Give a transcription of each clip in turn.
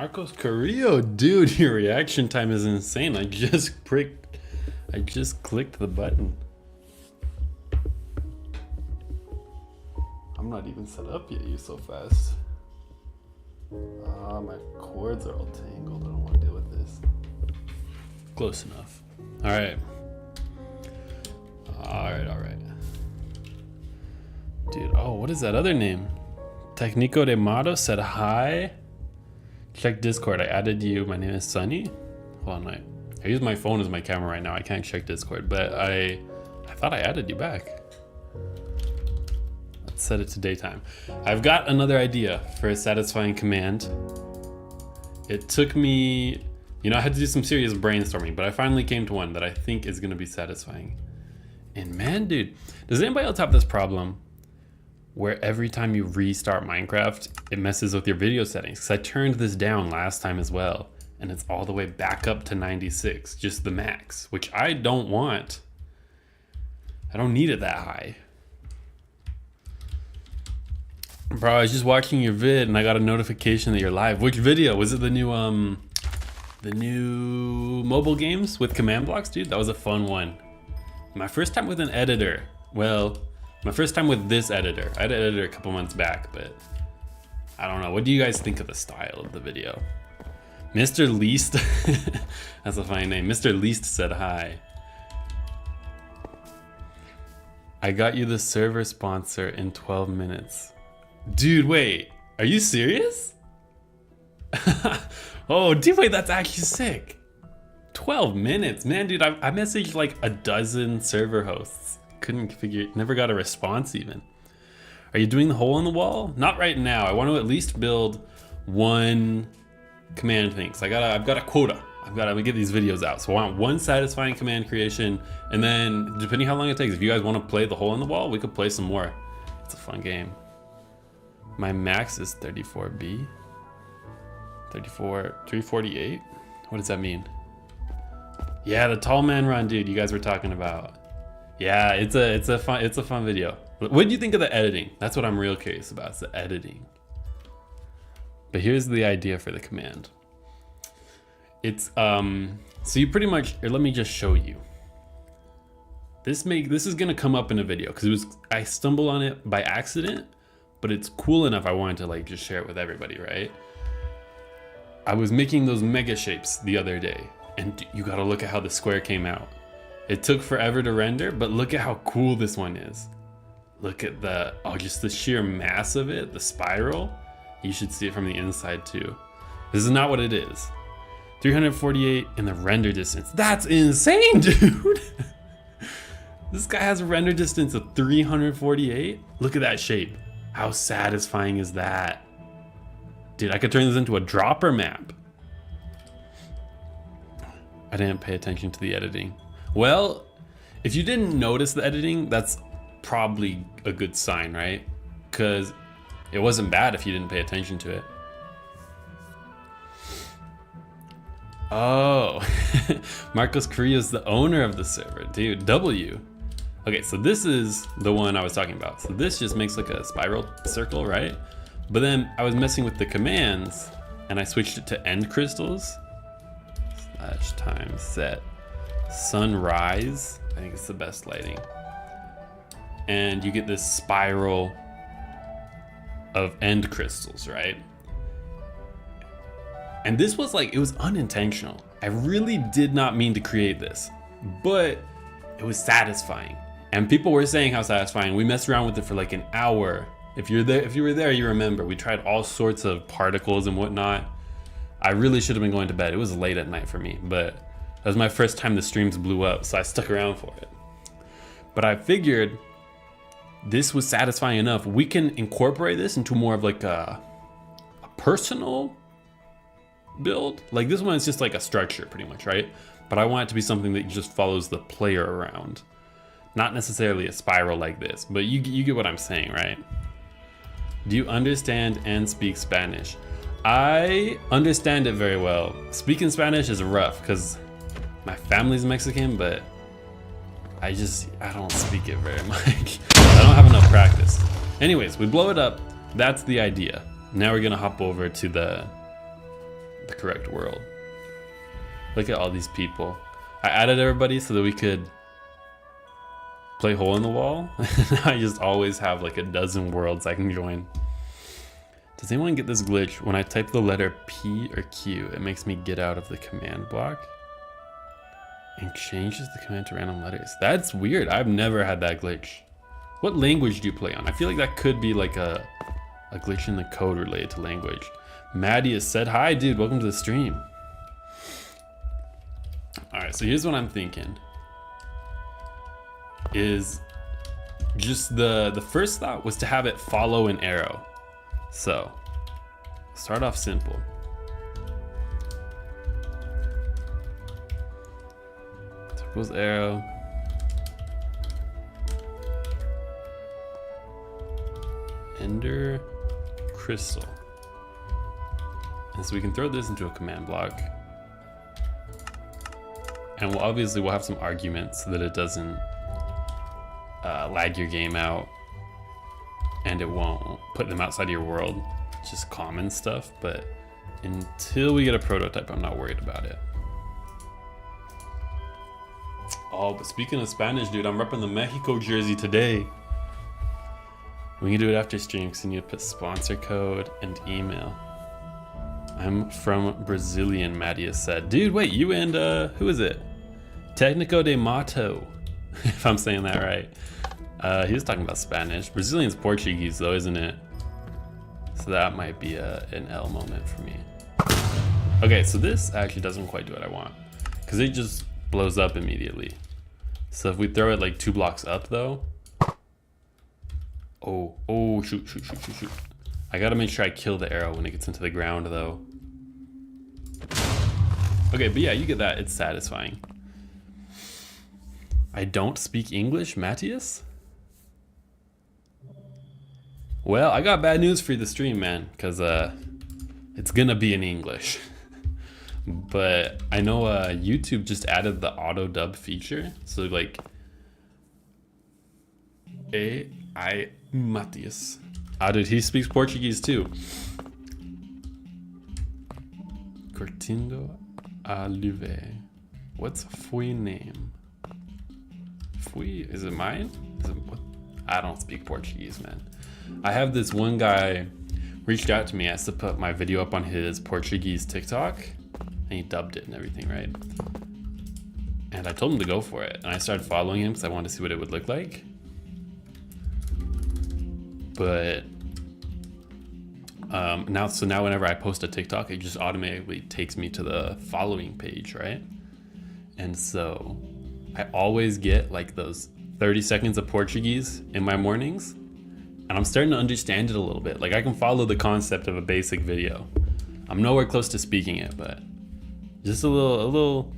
Marcos Carrillo, dude, your reaction time is insane. I just clicked the button. I'm not even set up yet, you so fast. My cords are all tangled. I don't want to deal with this. Close enough. All right. Dude, oh, what is that other name? Tecnico de Mato said hi. Check Discord. I added you. My name is Sunny. Hold on, I use my phone as my camera right now. I can't check Discord, but I thought I added you back. Let's set it to daytime. I've got another idea for a satisfying command. It took me, I had to do some serious brainstorming, but I finally came to one that I think is gonna be satisfying. And man, dude, does anybody else have this problem where every time you restart Minecraft, it messes with your video settings? Because I turned this down last time as well, and it's all the way back up to 96, just the max, which I don't want. I don't need it that high. Bro, I was just watching your vid and I got a notification that you're live. Which video? Was it the new mobile games with command blocks, dude? That was a fun one. My first time with an editor. Well, my first time with this editor. I had an editor a couple months back, but I don't know. What do you guys think of the style of the video? Mr. Least, that's a funny name. Mr. Least said hi. I got you the server sponsor in 12 minutes. Dude, wait, are you serious? Oh, dude, wait, that's actually sick. 12 minutes, man, dude, I messaged like a dozen server hosts. Never got a response even. Are you doing the hole in the wall? Not right now. I want to at least build one command thing. So I've got a quota. I'm gonna get these videos out. So I want one satisfying command creation, and then depending how long it takes, if you guys want to play the hole in the wall, we could play some more. It's a fun game. My max is 34B. 348. What does that mean? Yeah, the tall man run, dude, you guys were talking about. Yeah, it's a fun video. What do you think of the editing? That's what I'm real curious about, is the editing. But here's the idea for the command. It's so you pretty much, let me just show you. This is gonna come up in a video because I stumbled on it by accident, but it's cool enough I wanted to like just share it with everybody, right? I was making those mega shapes the other day, and you gotta look at how the square came out. It took forever to render, but look at how cool this one is. Look at just the sheer mass of it, the spiral. You should see it from the inside too. This is not what it is. 348 in the render distance. That's insane, dude. This guy has a render distance of 348. Look at that shape. How satisfying is that? Dude, I could turn this into a dropper map. I didn't pay attention to the editing. Well, if you didn't notice the editing, that's probably a good sign, right? Because it wasn't bad if you didn't pay attention to it. Oh, Marcos Carrillo is the owner of the server, dude. W. Okay, so this is the one I was talking about. So this just makes like a spiral circle, right? But then I was messing with the commands and I switched it to end crystals. /time set sunrise. I think it's the best lighting. And you get this spiral of end crystals, right? And this was like, it was unintentional. I really did not mean to create this, but it was satisfying. And people were saying how satisfying. We messed around with it for like an hour. If you were there, you remember. We tried all sorts of particles and whatnot. I really should have been going to bed. It was late at night for me, but that was my first time the streams blew up, so I stuck around for it. But I figured this was satisfying enough. We can incorporate this into more of like a personal build. Like this one is just like a structure pretty much, right? But I want it to be something that just follows the player around. Not necessarily a spiral like this, but you get what I'm saying, right? Do you understand and speak Spanish? I understand it very well. Speaking Spanish is rough because my family's Mexican, but I don't speak it very much. I don't have enough practice. Anyways, we blow it up. That's the idea. Now we're gonna hop over to the correct world. Look at all these people. I added everybody so that we could play hole in the wall. I just always have like a dozen worlds I can join. Does anyone get this glitch? When I type the letter P or Q, it makes me get out of the command block and changes the command to random letters. That's weird. I've never had that glitch. What language do you play on? I feel like that could be like a glitch in the code related to language. Maddie has said, hi dude, welcome to the stream. All right, so here's what I'm thinking. Is just the first thought was to have it follow an arrow. So start off simple. Suppose arrow. Ender crystal. And so we can throw this into a command block. And we'll obviously have some arguments so that it doesn't lag your game out and it won't put them outside of your world. It's just common stuff, but until we get a prototype, I'm not worried about it. Oh, but speaking of Spanish, dude, I'm repping the Mexico jersey today. We can do it after stream because you need to put sponsor code and email. I'm from Brazilian, Maddie said. Dude, wait, you and who is it? Técnico de Mato, if I'm saying that right. He was talking about Spanish. Brazilian's Portuguese though, isn't it? So that might be an L moment for me. Okay, so this actually doesn't quite do what I want because it just blows up immediately. So if we throw it like 2 blocks up though. Oh, shoot. I gotta make sure I kill the arrow when it gets into the ground though. Okay, but yeah, you get that, it's satisfying. I don't speak English, Matthias? Well, I got bad news for the stream, man, because it's gonna be in English. But I know YouTube just added the auto dub feature. So like, AI Matthias. Ah, dude, he speaks Portuguese too. Cortindo Alive. What's Fui name? Fui, is it mine? What? I don't speak Portuguese, man. I have this one guy reached out to me, asked to put my video up on his Portuguese TikTok, and he dubbed it and everything, right? And I told him to go for it, and I started following him because I wanted to see what it would look like. But now whenever I post a TikTok, it just automatically takes me to the following page, right? And so I always get like those 30 seconds of Portuguese in my mornings, and I'm starting to understand it a little bit. Like I can follow the concept of a basic video. I'm nowhere close to speaking it, but just a little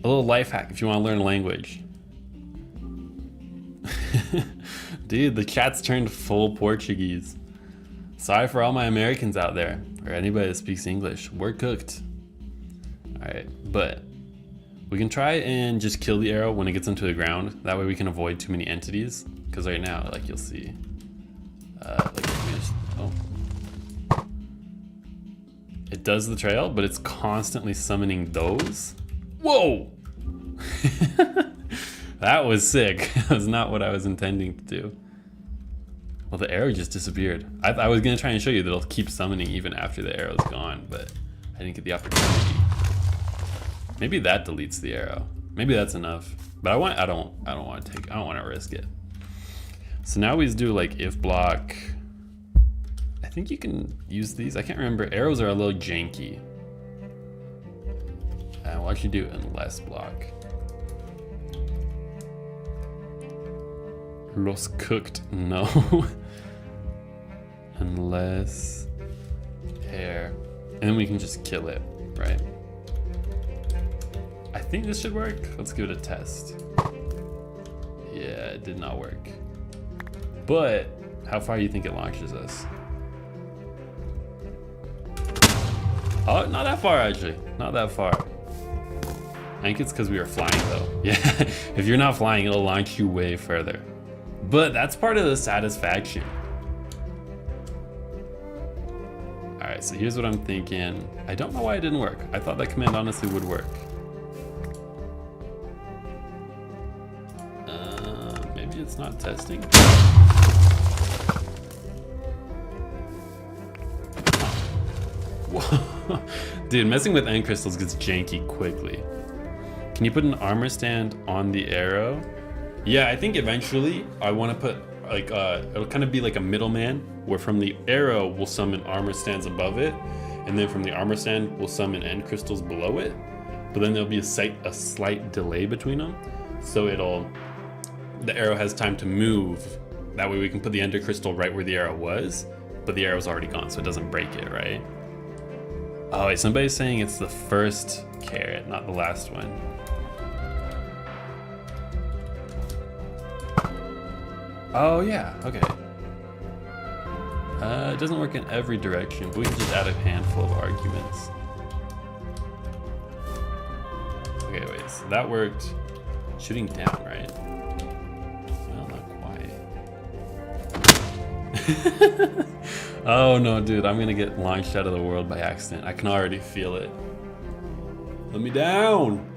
life hack if you want to learn a language. Dude, the chat's turned full Portuguese. Sorry for all my Americans out there, or anybody that speaks English. We're cooked. All right, but we can try and just kill the arrow when it gets into the ground. That way we can avoid too many entities. Because right now, like you'll see, it does the trail, but it's constantly summoning those. Whoa! That was sick. That was not what I was intending to do. Well, the arrow just disappeared. I was gonna try and show you that it'll keep summoning even after the arrow's gone, but I didn't get the opportunity. Maybe that deletes the arrow. Maybe that's enough. But I don't want to risk it. So now we just do like if block. I think you can use these. I can't remember. Arrows are a little janky. We'll actually do unless block. Los cooked, no. Unless hair. And then we can just kill it, right? I think this should work. Let's give it a test. Yeah, it did not work. But how far do you think it launches us? Oh, not that far actually. Not that far. I think it's because we were flying though. Yeah, if you're not flying, it'll launch you way further. But that's part of the satisfaction. All right, so here's what I'm thinking. I don't know why it didn't work. I thought that command honestly would work. Maybe it's not testing. Whoa. Dude, messing with end crystals gets janky quickly. Can you put an armor stand on the arrow? Yeah, I think eventually I want to put like it'll kind of be like a middleman where from the arrow we'll summon armor stands above it, and then from the armor stand we'll summon end crystals below it. But then there'll be a slight delay between them, so the arrow has time to move. That way we can put the ender crystal right where the arrow was, but the arrow's already gone, so it doesn't break it, right? Oh wait, somebody's saying it's the first carrot, not the last one. Oh yeah, okay. It doesn't work in every direction, but we can just add a handful of arguments. Okay, wait, so that worked. Shooting down, right? Well, not quite. Oh no, dude, I'm gonna get launched out of the world by accident. I can already feel it. Let me down!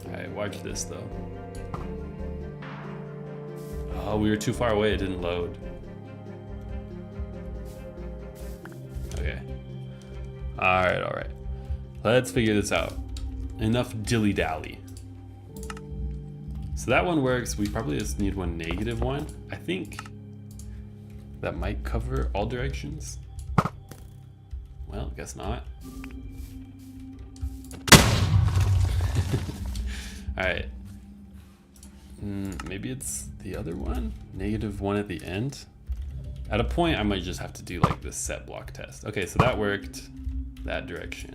Alright, watch this though. Oh, we were too far away, it didn't load. Okay. Alright. Let's figure this out. Enough dilly-dally. So that one works. We probably just need one -1. I think that might cover all directions. Well, guess not. Alright. Maybe it's the other one? -1 at the end? At a point, I might just have to do like this set block test. Okay, so that worked that direction.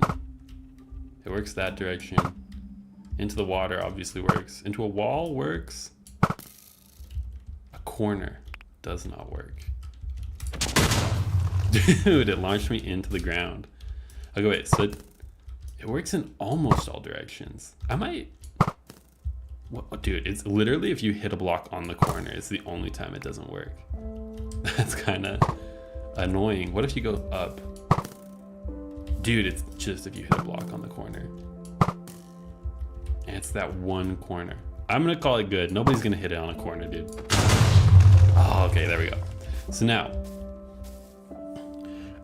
It works that direction. Into the water obviously works. Into a wall works. A corner does not work. Dude, it launched me into the ground. Okay, wait, so it works in almost all directions. I might... What, dude, it's literally if you hit a block on the corner, it's the only time it doesn't work. That's kind of annoying. What if you go up? Dude, it's just if you hit a block on the corner. And it's that one corner. I'm gonna call it good. Nobody's gonna hit it on a corner, dude. Oh, okay, there we go. So now,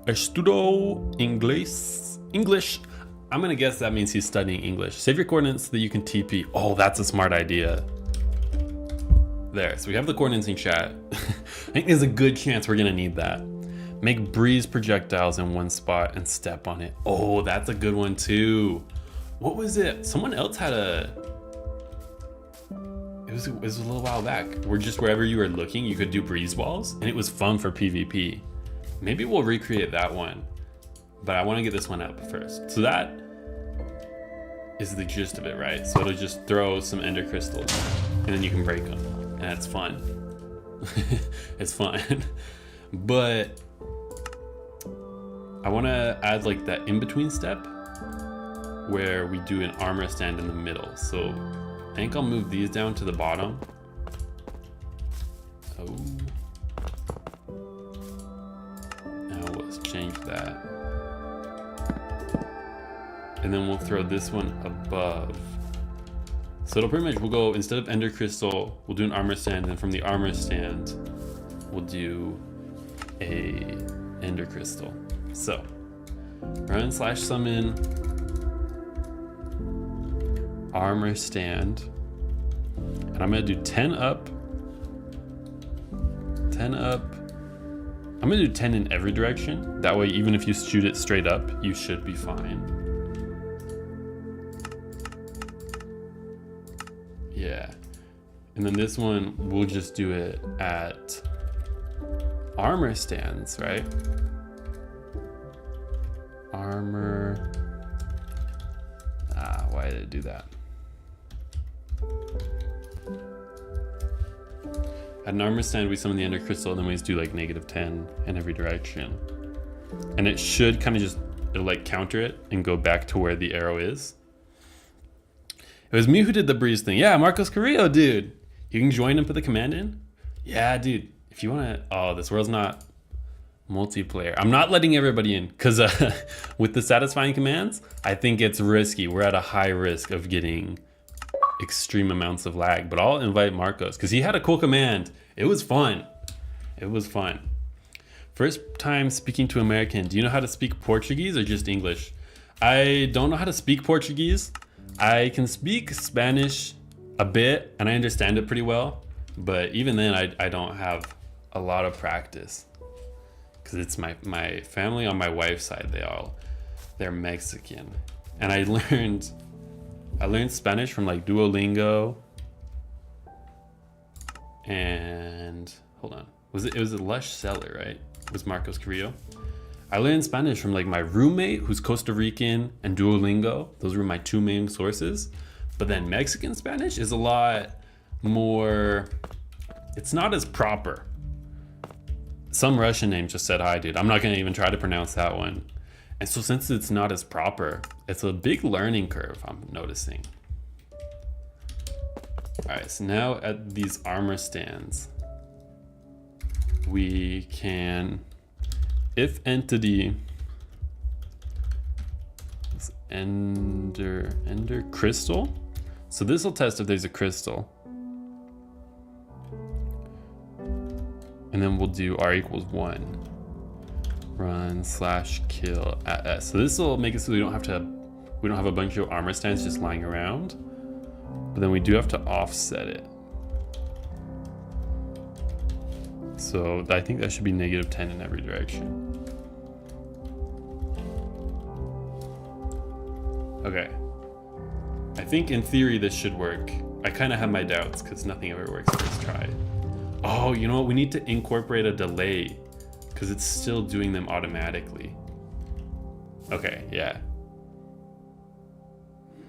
estudo English. I'm gonna guess that means he's studying English. Save your coordinates so that you can TP. Oh, that's a smart idea. There, so we have the coordinates in chat. I think there's a good chance we're gonna need that. Make breeze projectiles in one spot and step on it. Oh, that's a good one too. What was it? Someone else had it was a little while back where just wherever you were looking, you could do breeze walls and it was fun for PvP. Maybe we'll recreate that one, but I wanna get this one up first. So that is the gist of it, right? So it'll just throw some ender crystals and then you can break them and that's fun. It's fun. But I wanna add like that in-between step where we do an armor stand in the middle. So I think I'll move these down to the bottom. Oh. Now let's change that. And then we'll throw this one above. So it'll pretty much, we'll go, instead of ender crystal, we'll do an armor stand, and from the armor stand, we'll do a ender crystal. So run/summon armor stand, and I'm gonna do 10 up, 10 up. I'm gonna do 10 in every direction. That way, even if you shoot it straight up, you should be fine. Yeah. And then this one, we'll just do it at armor stands, right? Armor. Why did it do that? At an armor stand, we summon the ender crystal, and then we just do like -10 in every direction. And it should kind of just, it'll like counter it and go back to where the arrow is. It was me who did the breeze thing. Yeah, Marcos Carrillo, dude. You can join and put the command in? Yeah, dude. If you want to, oh, this world's not multiplayer. I'm not letting everybody in because with the satisfying commands, I think it's risky. We're at a high risk of getting extreme amounts of lag, but I'll invite Marcos because he had a cool command. It was fun. It was fun. First time speaking to American. Do you know how to speak Portuguese or just English? I don't know how to speak Portuguese. I can speak Spanish a bit and I understand it pretty well, but even then I don't have a lot of practice because it's my family on my wife's side. They're Mexican, and I learned Spanish from like Duolingo and hold on, it was a Lush Seller, right? It was Marcos Carrillo. I learned Spanish from like my roommate who's Costa Rican and Duolingo. Those were my two main sources. But then Mexican Spanish is a lot more, it's not as proper. Some Russian name just said hi, dude. I'm not gonna even try to pronounce that one. And so since it's not as proper, it's a big learning curve, I'm noticing. All right, so now at these armor stands, we can, if entity is ender crystal. So this will test if there's a crystal. And then we'll do r equals 1. Run / kill at s. So this will make it so we don't have a bunch of armor stands just lying around. But then we do have to offset it. So I think that should be -10 in every direction. Okay. I think in theory this should work. I kind of have my doubts because nothing ever works first try. Oh, you know what? We need to incorporate a delay because it's still doing them automatically. Okay, yeah.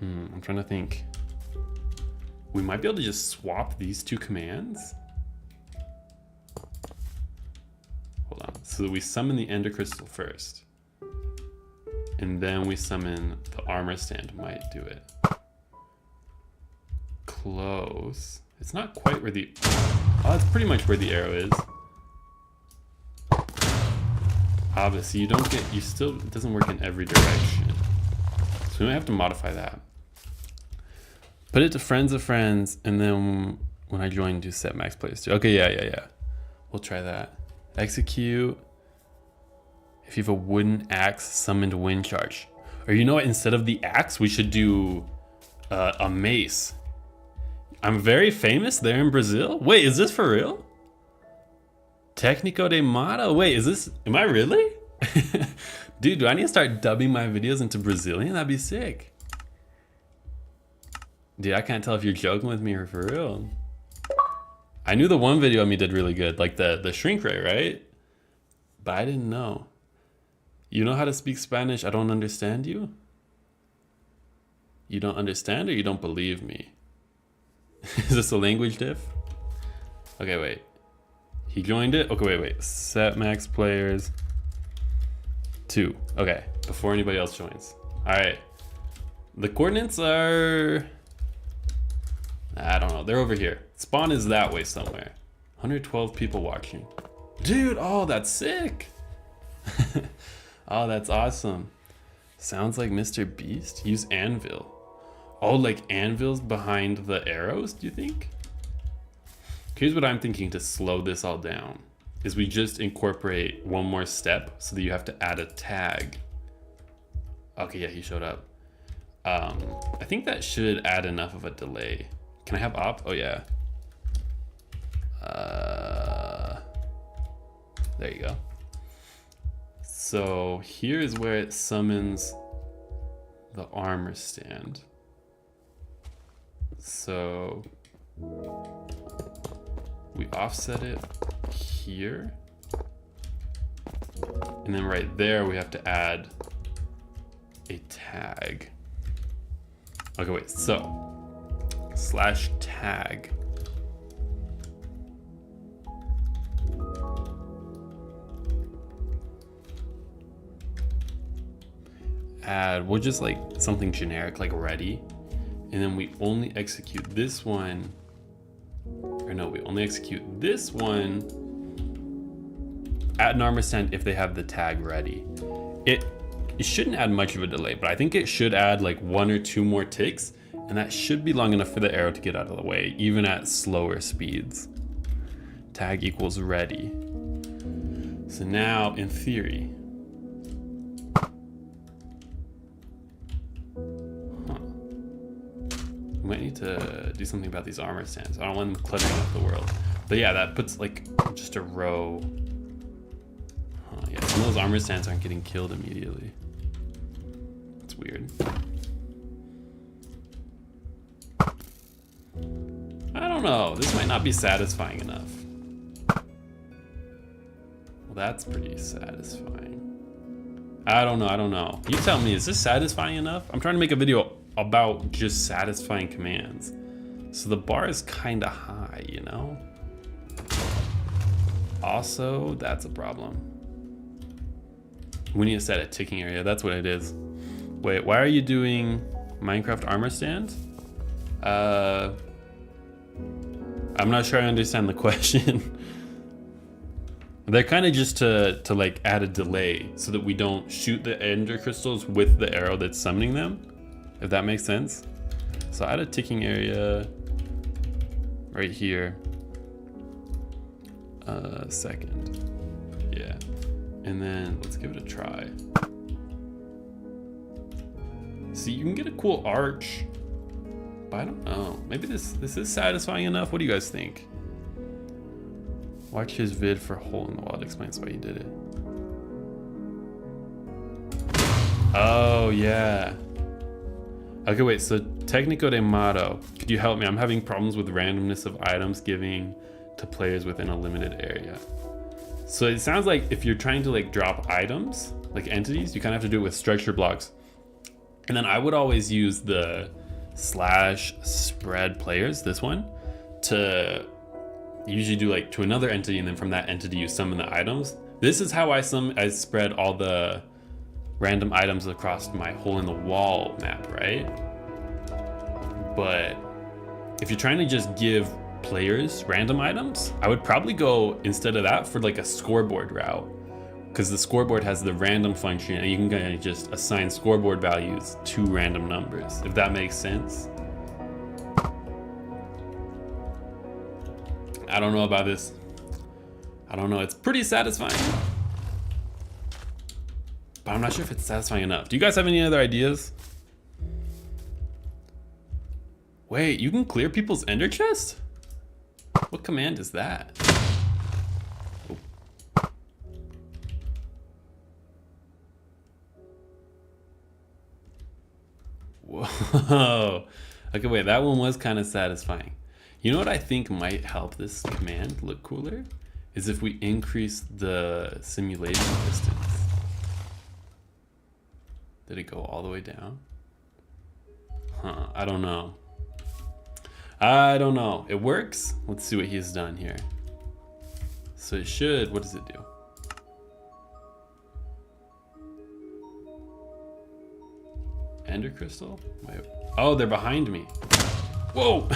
I'm trying to think. We might be able to just swap these two commands. Hold on. So we summon the Ender Crystal first. And then we summon the armor stand, might do it. Close. It's not quite where the, oh, it's pretty much where the arrow is. Obviously, you still, it doesn't work in every direction. So we might have to modify that. Put it to friends of friends, and then when I join, do set max players too. Okay, yeah. We'll try that. Execute. If you have a wooden axe, summoned wind charge. Or you know what, instead of the axe, we should do a mace. I'm very famous there in Brazil. Wait, is this for real? Técnico de Mata? Wait, am I really? Dude, do I need to start dubbing my videos into Brazilian? That'd be sick. Dude, I can't tell if you're joking with me or for real. I knew the one video of me did really good, like the shrink ray, right? But I didn't know. You know how to speak Spanish? I don't understand you? You don't understand or you don't believe me? Is this a language diff? Okay, wait. He joined it? Okay, wait. Set max players 2. Okay, before anybody else joins. All right. The coordinates are, I don't know. They're over here. Spawn is that way somewhere. 112 people watching. Dude, oh, that's sick. Oh, that's awesome. Sounds like Mr. Beast. Use anvil. Oh, like anvils behind the arrows, do you think? Here's what I'm thinking to slow this all down. Is we just incorporate one more step so that you have to add a tag. Okay, yeah, he showed up. I think that should add enough of a delay. Can I have op? Oh, yeah. There you go. So here is where it summons the armor stand. So we offset it here. And then right there, we have to add a tag. Okay, wait, so /tag. Add, we'll just like something generic like ready. And then we only execute this one, or no, we only execute this one add an armor stand if they have the tag ready. It shouldn't add much of a delay, but I think it should add like 1 or 2 more ticks, and that should be long enough for the arrow to get out of the way, even at slower speeds. Tag equals ready. So now, in theory, we might need to do something about these armor stands. I don't want them cluttering up the world. But yeah, that puts like just a row. Yeah, some of those armor stands aren't getting killed immediately. It's weird. I don't know. This might not be satisfying enough. Well, that's pretty satisfying. I don't know. You tell me, is this satisfying enough? I'm trying to make a video about just satisfying commands. So the bar is kind of high, you know? Also, that's a problem. We need to set a ticking area. That's what it is. Wait, why are you doing Minecraft armor stand? I'm not sure I understand the question. They're kind of just to like add a delay so that we don't shoot the ender crystals with the arrow that's summoning them, if that makes sense. So add a ticking area right here. Second. Yeah. And then let's give it a try. See, you can get a cool arch, but I don't know. Maybe this is satisfying enough. What do you guys think? Watch his vid for hole in the wall. It explains why he did it. Oh, yeah. Okay, wait, so Técnico de Mato, could you help me? I'm having problems with randomness of items giving to players within a limited area. So it sounds like if you're trying to like drop items, like entities, you kind of have to do it with structure blocks. And then I would always use the /spread players, this one, to usually do like to another entity, and then from that entity you summon the items. This is how I spread all the random items across my hole in the wall map, right? But if you're trying to just give players random items, I would probably go instead of that for like a scoreboard route, because the scoreboard has the random function and you can kind of just assign scoreboard values to random numbers, if that makes sense. I don't know about this. I don't know. It's pretty satisfying, but I'm not sure if it's satisfying enough. Do you guys have any other ideas? Wait, you can clear people's ender chest? What command is that? Oh. Whoa. Okay, wait, that one was kind of satisfying. You know what I think might help this command look cooler? Is if we increase the simulation distance. Did it go all the way down? Huh, I don't know. I don't know. It works. Let's see what he's done here. So it should, what does it do? Ender crystal? Wait. Oh, they're behind me. Whoa!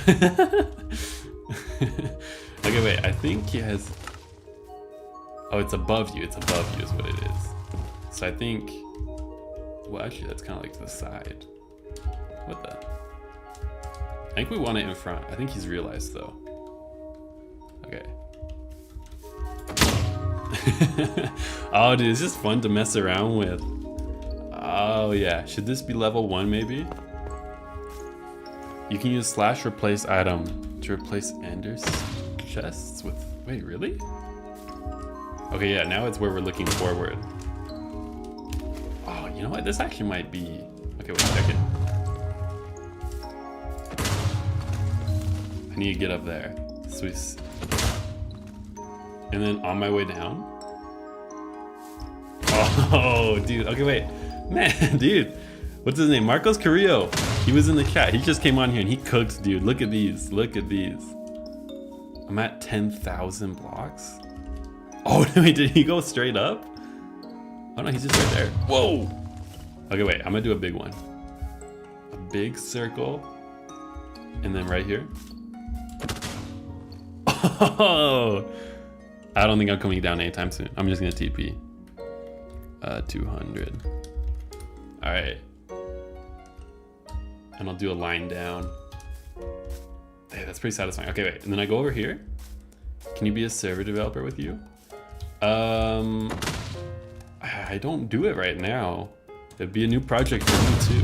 Okay, wait, I think he has... Oh, it's above you. It's above you is what it is. So I think... Well, actually, that's kind of like to the side. What the... I think we want it in front. I think he's realized though. Okay. Oh, dude, it's just fun to mess around with. Oh yeah, should this be level 1 maybe? You can use /replace item to replace Ender's chests with, wait, really? Okay, yeah, now it's where we're looking forward. Oh, you know what? This actually might be, okay, wait a second. I need to get up there. Swiss. And then on my way down. Oh, dude. Okay, wait. Man, dude. What's his name? Marcos Carrillo. He was in the chat. He just came on here and he cooked, dude. Look at these. Look at these. I'm at 10,000 blocks. Oh, wait, did he go straight up? Oh, no, he's just right there. Whoa. Okay, wait. I'm going to do a big one. A big circle. And then right here. Oh, I don't think I'm coming down anytime soon. I'm just gonna TP. 200. All right. And I'll do a line down. Hey, that's pretty satisfying. Okay, wait, and then I go over here. Can you be a server developer with you? I don't do it right now. It'd be a new project for me too.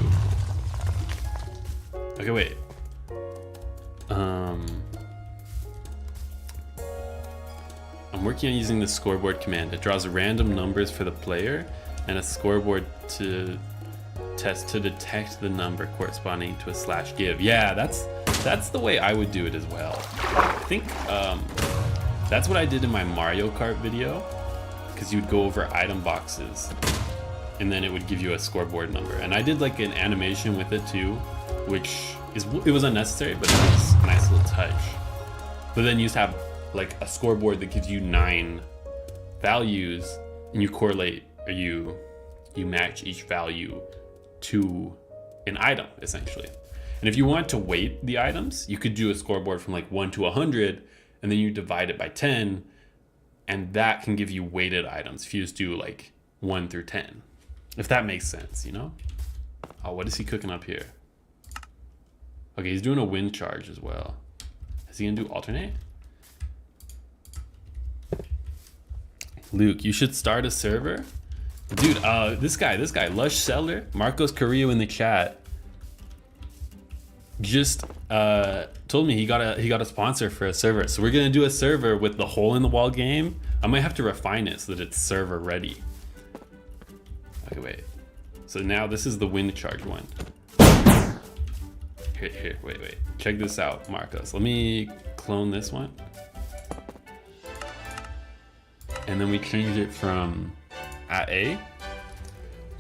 Okay, wait. I'm working on using the scoreboard command. It draws random numbers for the player and a scoreboard to detect the number corresponding to a /give. Yeah, that's the way I would do it as well. I think that's what I did in my Mario Kart video, because you'd go over item boxes and then it would give you a scoreboard number. And I did like an animation with it too, which it was unnecessary, but it was a nice little touch. But then you just have like a scoreboard that gives you 9 values, and you correlate, or you match each value to an item essentially. And if you want to weight the items, you could do a scoreboard from like 1 to 100, and then you divide it by 10, and that can give you weighted items if you just do like 1 through 10, if that makes sense, you know? Oh, what is he cooking up here? Okay, he's doing a wind charge as well. Is he gonna do alternate? Luke, you should start a server. Dude, this guy, Lush Seller, Marcos Carrillo in the chat, just told me he got a sponsor for a server. So we're gonna do a server with the hole in the wall game. I might have to refine it so that it's server ready. Okay, wait. So now this is the wind charge one. Here, wait. Check this out, Marcos. Let me clone this one. And then we change it from @A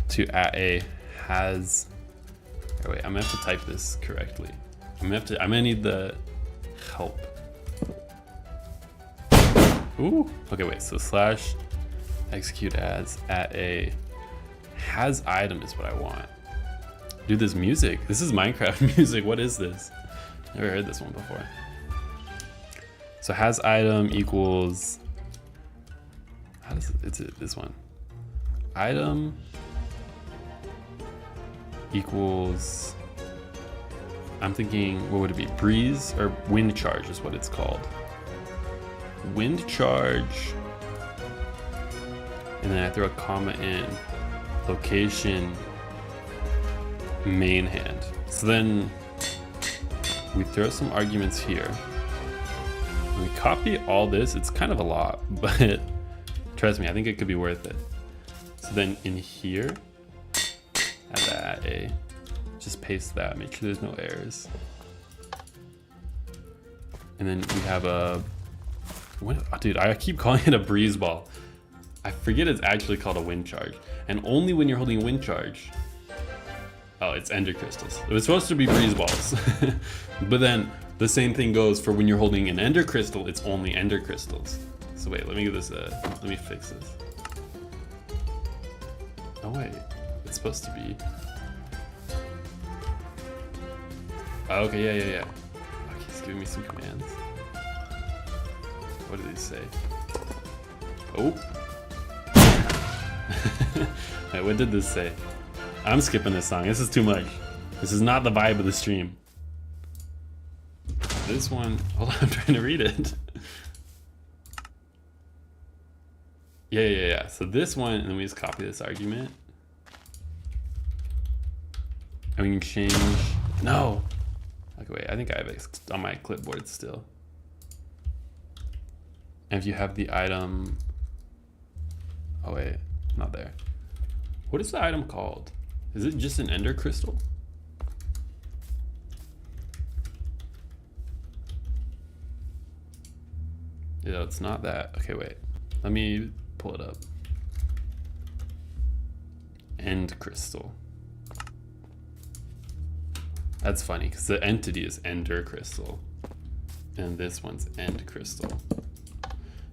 to @A has. Oh, wait, I'm gonna have to type this correctly. I'm gonna need the help. Ooh. Okay, wait. So /execute as @A has item is what I want. Dude, this music. This is Minecraft music. What is this? Never heard this one before. So has item equals. How does it's this one? Item equals. I'm thinking, what would it be? Breeze or wind charge is what it's called. Wind charge. And then I throw a comma in. Location. Main hand. So then we throw some arguments here. We copy all this. It's kind of a lot, but trust me, I think it could be worth it. So then in here, add that @A. Just paste that, make sure there's no errors. And then we have a, dude, I keep calling it a breeze ball. I forget it's actually called a wind charge. And only when you're holding a wind charge. Oh, it's ender crystals. It was supposed to be breeze balls. But then the same thing goes for when you're holding an ender crystal, it's only ender crystals. So wait, let me give this let me fix this. Oh wait, it's supposed to be. Oh, okay, yeah. Okay, he's giving me some commands. What did he say? Oh. Wait, what did this say? I'm skipping this song. This is too much. This is not the vibe of the stream. This one, hold on, I'm trying to read it. Yeah. So this one, and then we just copy this argument. And we can change, no. Okay, wait, I think I have it on my clipboard still. And if you have the item, oh wait, not there. What is the item called? Is it just an ender crystal? Yeah, it's not that. Okay, wait. Let me pull it up. End crystal. That's funny because the entity is ender crystal. And this one's end crystal.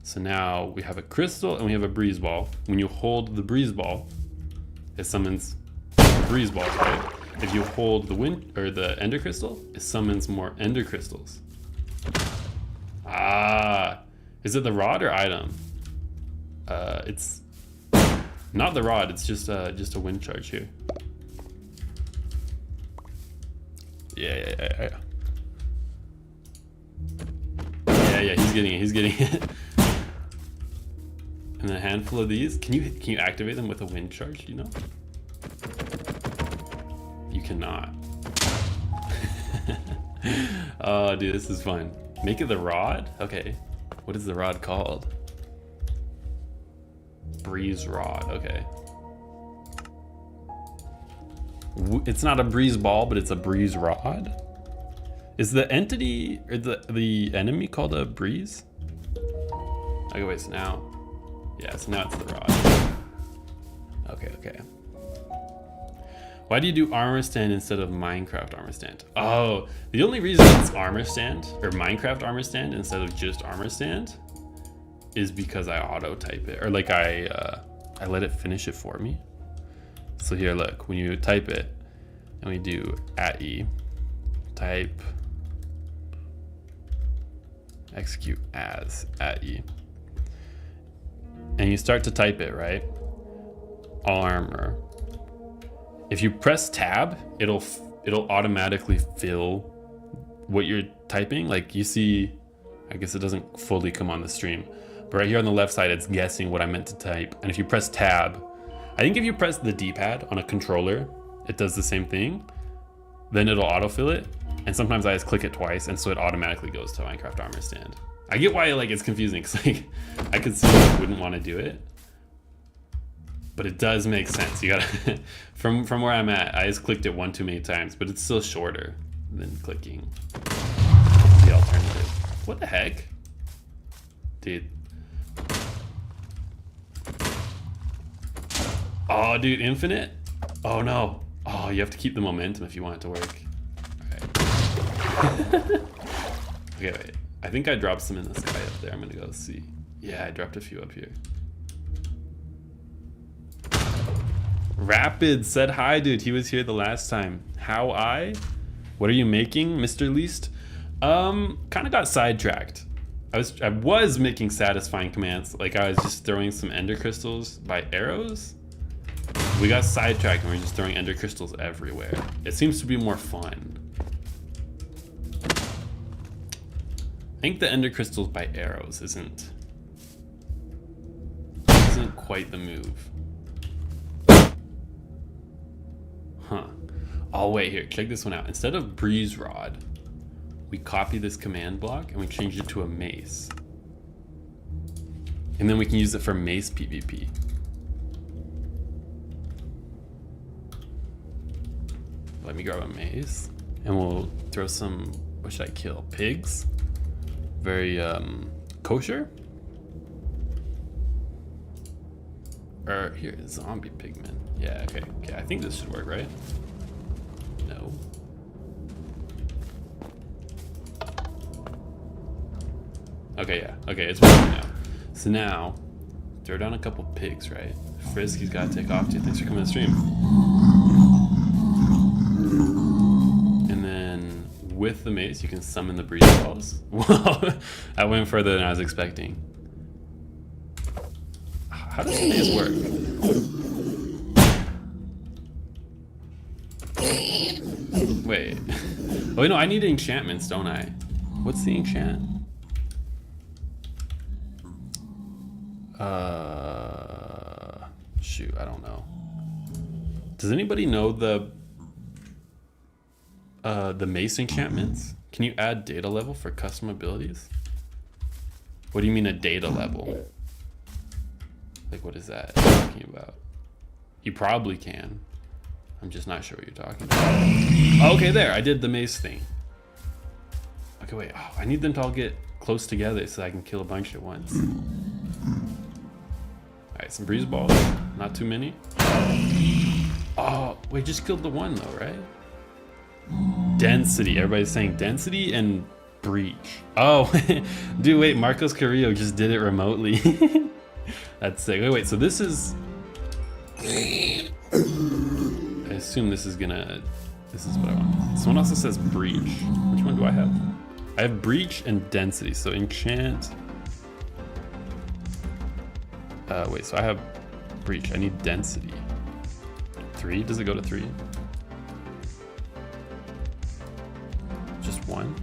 So now we have a crystal and we have a breeze ball. When you hold the breeze ball, it summons breeze balls, right? If you hold the wind or the ender crystal, it summons more ender crystals. Ah, is it the rod or item? It's not the rod, it's just a wind charge here. Yeah. Yeah, he's getting it. And a handful of these. Can you activate them with a wind charge, you know? You cannot. Oh, dude, this is fun. Make it the rod? Okay. What is the rod called? Breeze rod, okay. It's not a breeze ball, but it's a breeze rod. Is the entity or the enemy called a breeze? Okay, wait, so now, yeah, so now it's the rod. Okay. Why do you do armor stand instead of Minecraft armor stand? Oh, the only reason it's armor stand or Minecraft armor stand instead of just armor stand is because I auto type it, or like I let it finish it for me. So here, look, when you type it and we do @e, type execute as @e, and you start to type it, right? All armor. If you press tab, it'll automatically fill what you're typing. Like you see, I guess it doesn't fully come on the stream, but right here on the left side, it's guessing what I meant to type. And if you press tab, I think if you press the D-pad on a controller, it does the same thing. Then it'll autofill it. And sometimes I just click it twice, and so it automatically goes to Minecraft armor stand. I get why like it's confusing, because like I could see I wouldn't want to do it, but it does make sense. You gotta from where I'm at, I just clicked it one too many times, but it's still shorter than clicking the alternative. What the heck, dude? Oh, dude, infinite? Oh no. Oh, you have to keep the momentum if you want it to work. All right. Okay, wait. I think I dropped some in the sky up there. I'm gonna go see. Yeah, I dropped a few up here. Rapid said hi, dude. He was here the last time. How I? What are you making, Mr. Least? Kind of got sidetracked. I was making satisfying commands. Like I was just throwing some ender crystals by arrows. We got sidetracked and we're just throwing ender crystals everywhere. It seems to be more fun. I think the ender crystals by arrows isn't quite the move. Huh. Oh wait, here, check this one out. Instead of breeze rod, we copy this command block and we change it to a mace. And then we can use it for mace PvP. Let me grab a mace and we'll throw some, what should I kill? Pigs? Very kosher? Or here, zombie pigmen. Yeah, okay, I think this should work, right? No. Okay, yeah, okay, it's working now. So now, throw down a couple pigs, right? Frisky's gotta take off, dude. Thanks for coming to the stream. And then with the mace, you can summon the breeze balls. Whoa, I went further than I was expecting. How does the maze work? Wait. Oh, no, I need enchantments, don't I? What's the enchant? Shoot, I don't know. Does anybody know the mace enchantments? Can you add data level for custom abilities? What do you mean a data level? Like, what is that talking about? You probably can. I'm just not sure what you're talking about. Oh, okay, there, I did the mace thing. Okay, wait, oh, I need them to all get close together so I can kill a bunch at once. All right, some breeze balls, not too many. Oh, wait, just killed the one though, right? Density, everybody's saying density and breach. Oh, dude, wait, Marcos Carrillo just did it remotely. That's sick. Wait, so this is... I assume this is what I want. Someone also says breach. Which one do I have? I have breach and density, so enchant. Wait, so I have breach. I need density. 3? Does it go to 3? Just 1?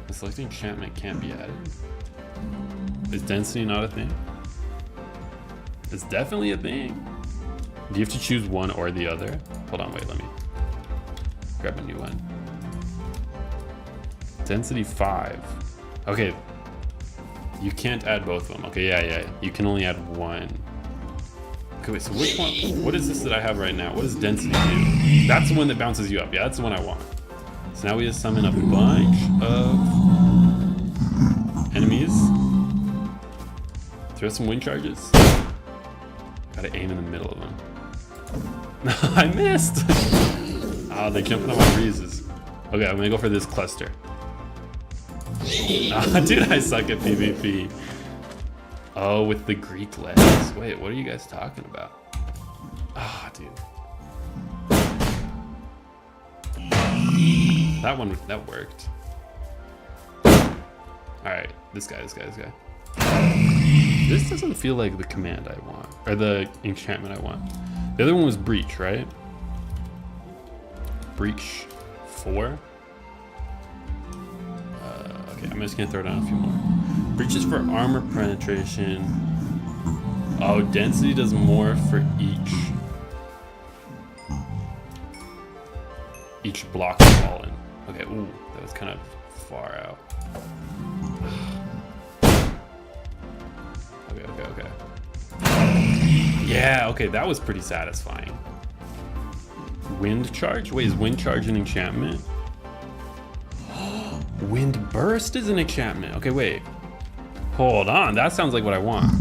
The selected enchantment can't be added. Is density not a thing? It's definitely a thing. Do you have to choose one or the other? Hold on, wait, let me grab a new one. Density 5. Okay. You can't add both of them. Okay, yeah. You can only add one. Okay, wait, so which one? What is this that I have right now? What does density do? That's the one that bounces you up. Yeah, that's the one I want. So now we just summon a bunch of enemies. Throw some wind charges. Gotta aim in the middle of them. I missed! Oh, they're jumping on my breezes. Okay, I'm gonna go for this cluster. Dude, I suck at PvP. Oh, with the Greek legs. Wait, what are you guys talking about? Ah, dude. That worked. Alright, this guy. This doesn't feel like the command I want, or the enchantment I want. The other one was breach, right? Breach 4. Okay, I'm just gonna throw down a few more. Breach is for armor penetration. Oh, density does more for each block fallen. Okay, ooh, that was kind of far out. Okay. Yeah, okay, that was pretty satisfying. Wind charge? Wait, is wind charge an enchantment? Wind burst is an enchantment. Okay, wait. Hold on, that sounds like what I want.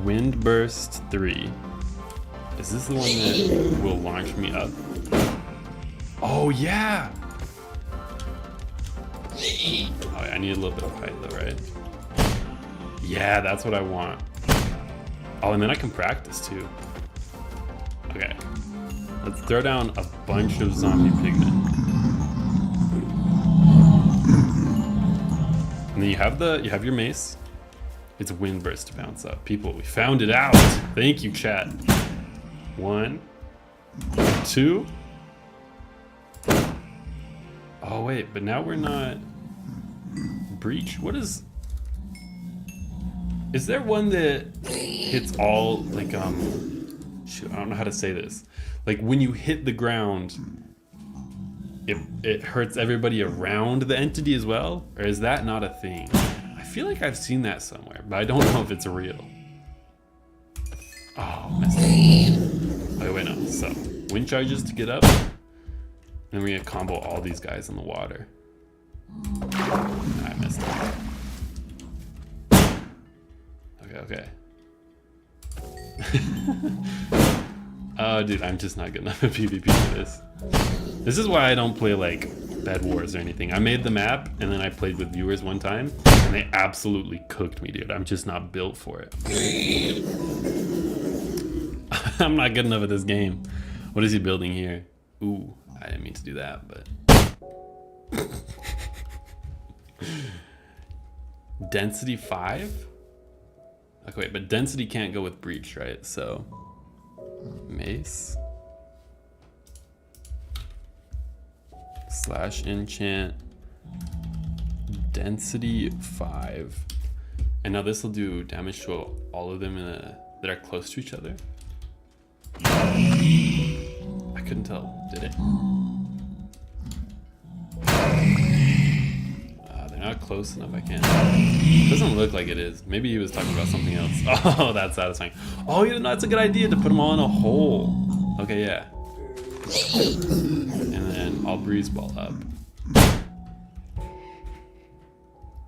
Wind burst 3. Is this the one that will launch me up? Oh yeah! Oh, I need a little bit of height though, right? Yeah, that's what I want. Oh, and then I can practice too. Okay. Let's throw down a bunch of zombie pigmen. And then you have your mace. It's wind burst to bounce up. People, we found it out. Thank you, chat. 1, 2. Oh wait, but now we're not breach. What is there one that hits all, like, shoot, I don't know how to say this. Like when you hit the ground, it hurts everybody around the entity as well? Or is that not a thing? I feel like I've seen that somewhere, but I don't know if it's real. Oh, messed up. Okay, wait, no. So, wind charges to get up. Then we're gonna combo all these guys in the water. I messed up. Okay. Oh, dude, I'm just not good enough at PvP for this. This is why I don't play, like, Bed Wars or anything. I made the map, and then I played with viewers one time, and they absolutely cooked me, dude. I'm just not built for it. I'm not good enough at this game. What is he building here? Ooh, I didn't mean to do that, but... Density 5? Okay, wait, but density can't go with breach, right? So, mace / enchant density 5, and now this will do damage to all of them that are close to each other. I couldn't tell, did it? They're not close enough, I can't. It doesn't look like it is. Maybe he was talking about something else. Oh, that's satisfying. Oh, you know, that's a good idea to put them all in a hole. Okay, yeah. And then I'll breeze ball up.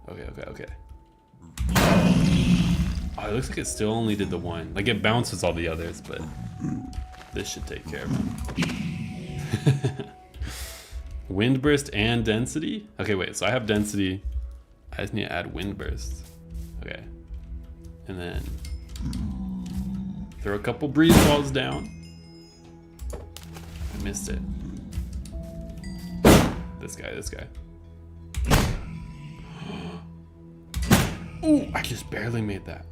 Okay. Oh, it looks like it still only did the one. Like, it bounces all the others, but this should take care of it. Wind burst and density? Okay, wait, so I have density. I just need to add wind burst. Okay. And then throw a couple breeze balls down. I missed it. this guy. Ooh, I just barely made that.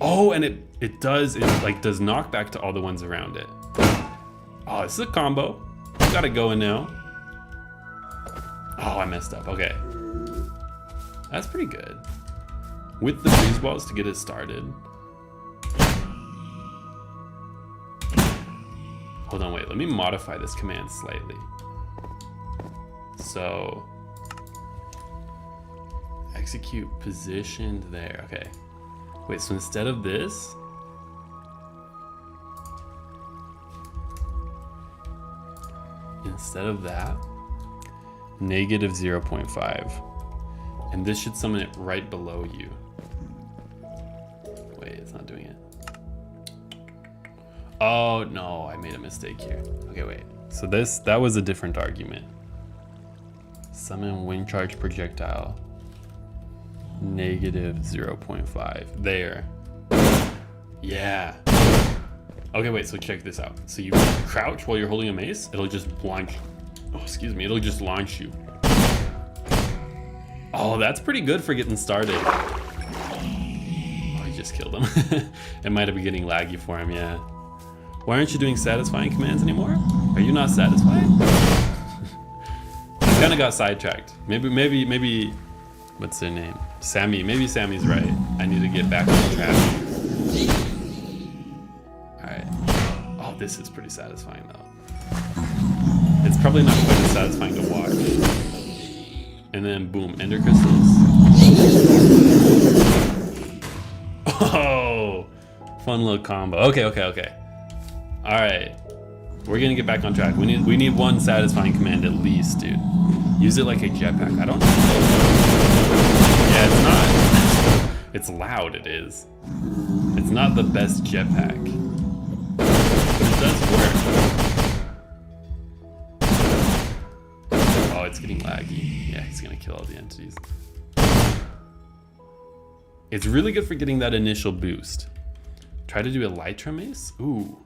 Oh, and it does knockback to all the ones around it. Oh, this is a combo. Got it going now. Oh, I messed up. Okay. That's pretty good. With the freeze balls to get it started. Hold on, wait. Let me modify this command slightly. So, execute positioned there. Okay. Wait, so instead of this, instead of that, negative 0.5. And this should summon it right below you. Wait, it's not doing it. Oh, no, I made a mistake here. Okay, wait. So that was a different argument. Summon wind charge projectile. Negative 0.5. There. Yeah. Okay, wait, so check this out. So you crouch while you're holding a mace, it'll just launch. Oh, excuse me, it'll just launch you. Oh, that's pretty good for getting started. Oh, he just killed him. It might have been getting laggy for him, yeah. Why aren't you doing satisfying commands anymore? Are you not satisfied? I kind of got sidetracked. Maybe, what's their name? Sammy, maybe Sammy's right. I need to get back on track. All right. Oh, this is pretty satisfying though. It's probably not quite as satisfying to watch. And then boom, ender crystals. Oh, fun little combo. Okay. All right, we're gonna get back on track. We need one satisfying command at least, dude. Use it like a jetpack. I don't know. Yeah, it's not. It's loud, it is. It's not the best jetpack. But it does work. Oh, it's getting laggy. Yeah, he's gonna kill all the entities. It's really good for getting that initial boost. Try to do Elytra Mace? Ooh.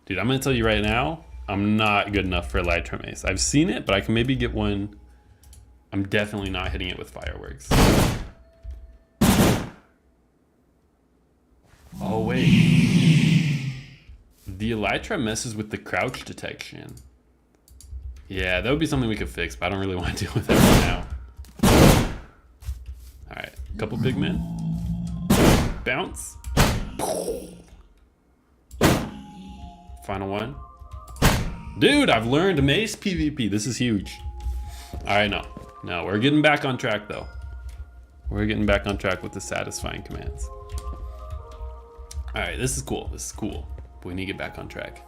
Dude, I'm gonna tell you right now, I'm not good enough for Elytra Mace. I've seen it, but I can maybe get one. I'm definitely not hitting it with fireworks. Oh, wait. The Elytra messes with the crouch detection. Yeah, that would be something we could fix, but I don't really want to deal with that right now. All right, couple big men. Bounce. Final one. Dude, I've learned mace PvP. This is huge. All right, no, we're getting back on track though. We're getting back on track with the satisfying commands. All right, this is cool. But we need to get back on track.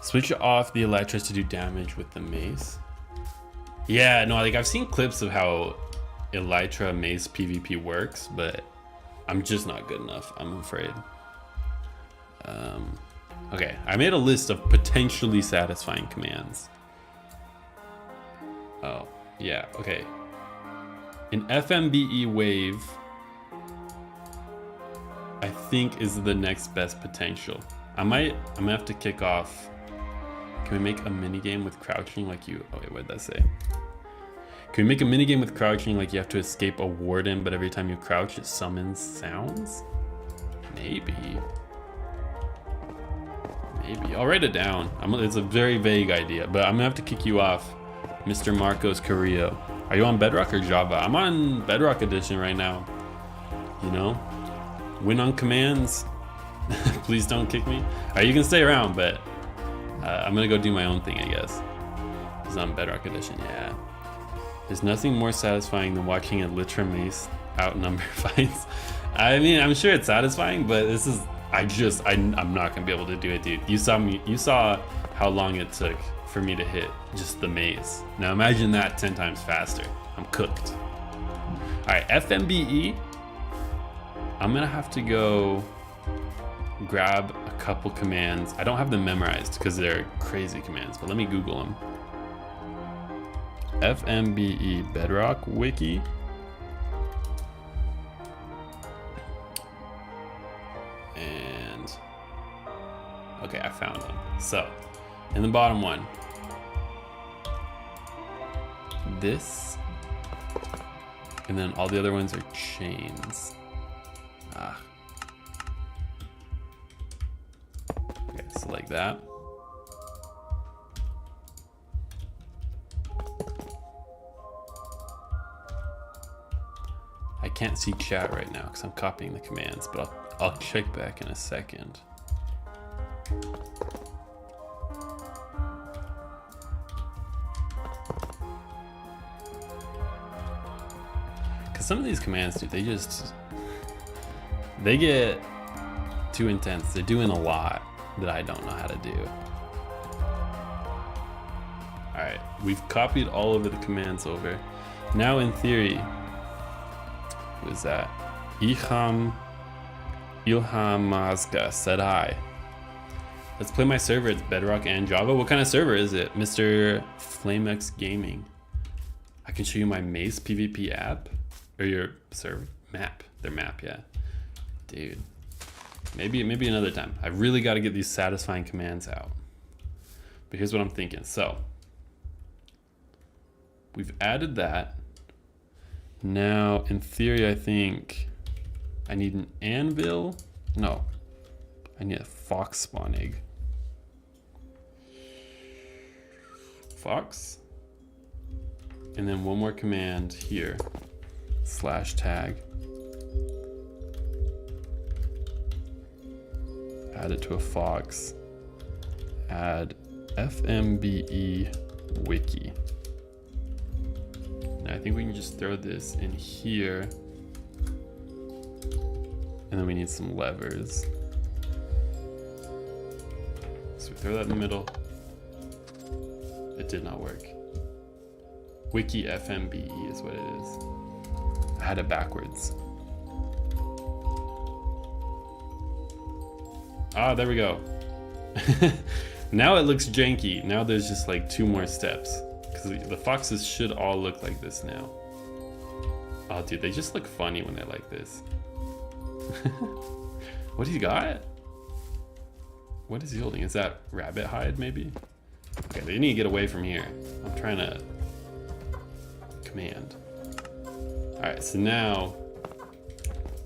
Switch off the Elytras to do damage with the mace. Yeah, no, like I've seen clips of how Elytra mace PvP works, but I'm just not good enough, I'm afraid. Okay, I made a list of potentially satisfying commands. Oh, yeah, okay. An FMBE wave, I think, is the next best potential. I'm gonna have to kick off. Can we make a mini game with crouching like you? Oh wait, what did that say? Can we make a mini game with crouching like you have to escape a warden, but every time you crouch, it summons sounds? Maybe. I'll write it down. It's a very vague idea, but I'm gonna have to kick you off, Mr. Marcos Carrillo. Are you on Bedrock or Java? I'm on Bedrock Edition right now. You know, win on commands. Please don't kick me. All right, you can stay around, but I'm gonna go do my own thing, I guess. It's on Bedrock Edition, yeah. There's nothing more satisfying than watching a Elytra Mace outnumber fights. I mean, I'm sure it's satisfying, but this is, I'm not gonna be able to do it, dude. You saw how long it took for me to hit just the maze. Now imagine that 10 times faster. I'm cooked. All right, FMBE. I'm gonna have to go grab a couple commands. I don't have them memorized because they're crazy commands, but let me Google them. FMBE Bedrock Wiki. And okay, I found them. So in the bottom one, this. And then all the other ones are chains. Ah. Okay, so like that. I can't see chat right now because I'm copying the commands, but I'll check back in a second. Because some of these commands, dude, they get too intense. They're doing a lot that I don't know how to do. All right, we've copied all of the commands over. Now in theory, what is that? Ilham Mazga said hi. Let's play my server. It's Bedrock and Java. What kind of server is it? Mr. FlameX Gaming. I can show you my Mace PvP app. Or your server map. Their map, yeah. Dude. Maybe another time. I really got to get these satisfying commands out. But here's what I'm thinking. So we've added that. Now, in theory, I think I need an anvil. No, I need a fox spawn egg. Fox. And then one more command here. /tag. Add it to a fox. Add FMBE wiki. Now I think we can just throw this in here. And then we need some levers. So we throw that in the middle. It did not work. Wiki FMBE is what it is. I had it backwards. Ah, there we go. Now it looks janky. Now there's just like 2 more steps. Because the foxes should all look like this now. Oh, dude, they just look funny when they're like this. What do you got? What is he holding? Is that rabbit hide, maybe? Okay, they need to get away from here. I'm trying to command. All right, so now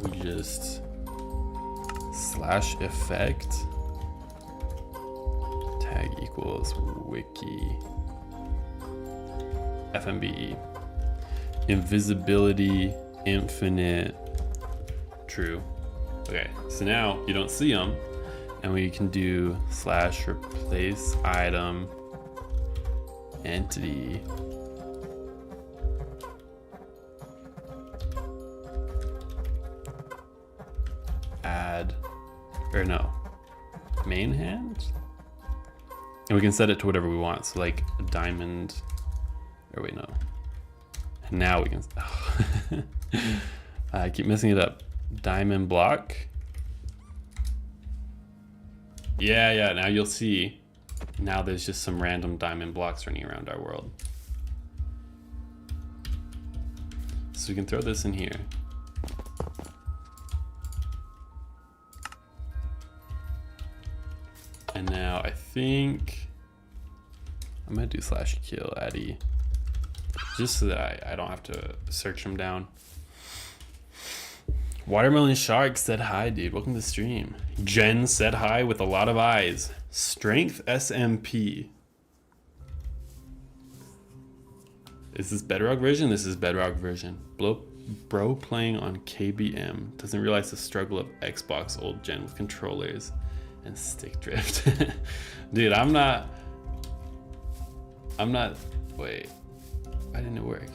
we just /effect tag equals wiki FMBE invisibility infinite true. Okay, so now you don't see them, and we can do /replace item entity add, or no, main hand, and we can set it to whatever we want. So like a diamond, or wait, no. And now we can, I keep messing it up. Diamond block. Yeah, now you'll see, now there's just some random diamond blocks running around our world. So we can throw this in here. And now I think I'm gonna do /kill Addy, just so that I don't have to search them down. Watermelon Shark said hi, dude. Welcome to the stream. Jen said hi with a lot of eyes. Strength SMP. Is this Bedrock version? This is Bedrock version. Bro playing on KBM doesn't realize the struggle of Xbox old gen with controllers and stick drift. Dude, I'm not, wait, why didn't it work?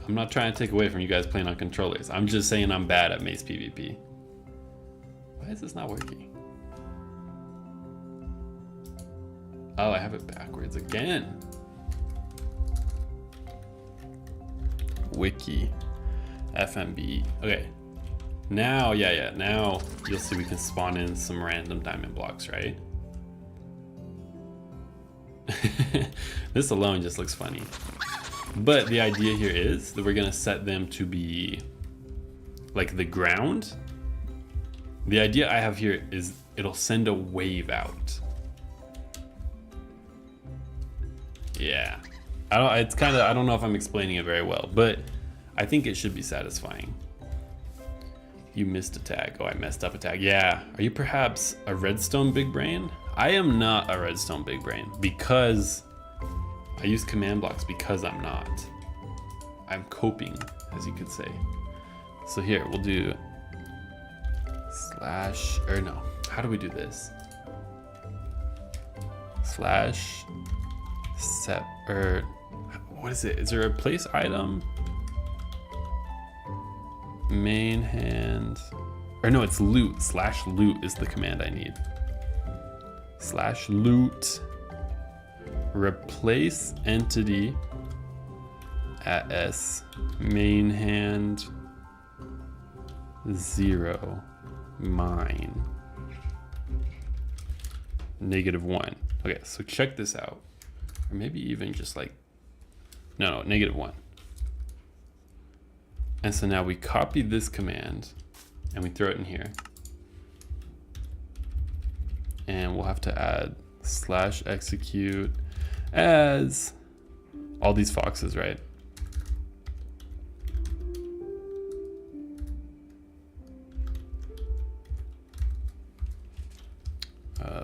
I'm not trying to take away from you guys playing on controllers. I'm just saying I'm bad at Mace PvP. Why is this not working? Oh, I have it backwards again. Wiki FMBE. Okay. Now, yeah, now you'll see we can spawn in some random diamond blocks, right? This alone just looks funny. But the idea here is that we're gonna set them to be like the ground. The idea I have here is it'll send a wave out. Yeah, I don't know if I'm explaining it very well, but I think it should be satisfying. You missed a tag. Oh, I messed up a tag. Yeah. Are you perhaps a redstone big brain? I am not a redstone big brain because I use command blocks because I'm not. I'm coping, as you could say. So here, we'll do slash, or no, how do we do this? Slash set, or what is it? Is there a place item? Main hand, or no, it's loot. Slash loot is the command I need. Slash loot, replace entity at S, main hand 0, mine -1. Okay, so check this out. Or maybe even just like, no, -1. And so now we copy this command and we throw it in here. And we'll have to add slash execute as all these foxes, right?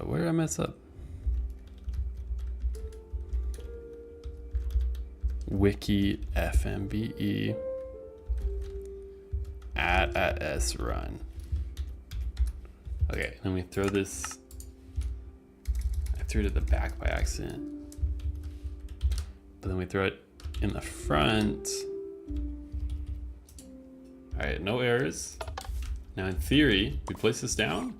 Where did I mess up? Wiki FMBE at S run. Okay, then we throw this. I threw it at the back by accident, but then we throw it in the front. All right, no errors. Now in theory, we place this down.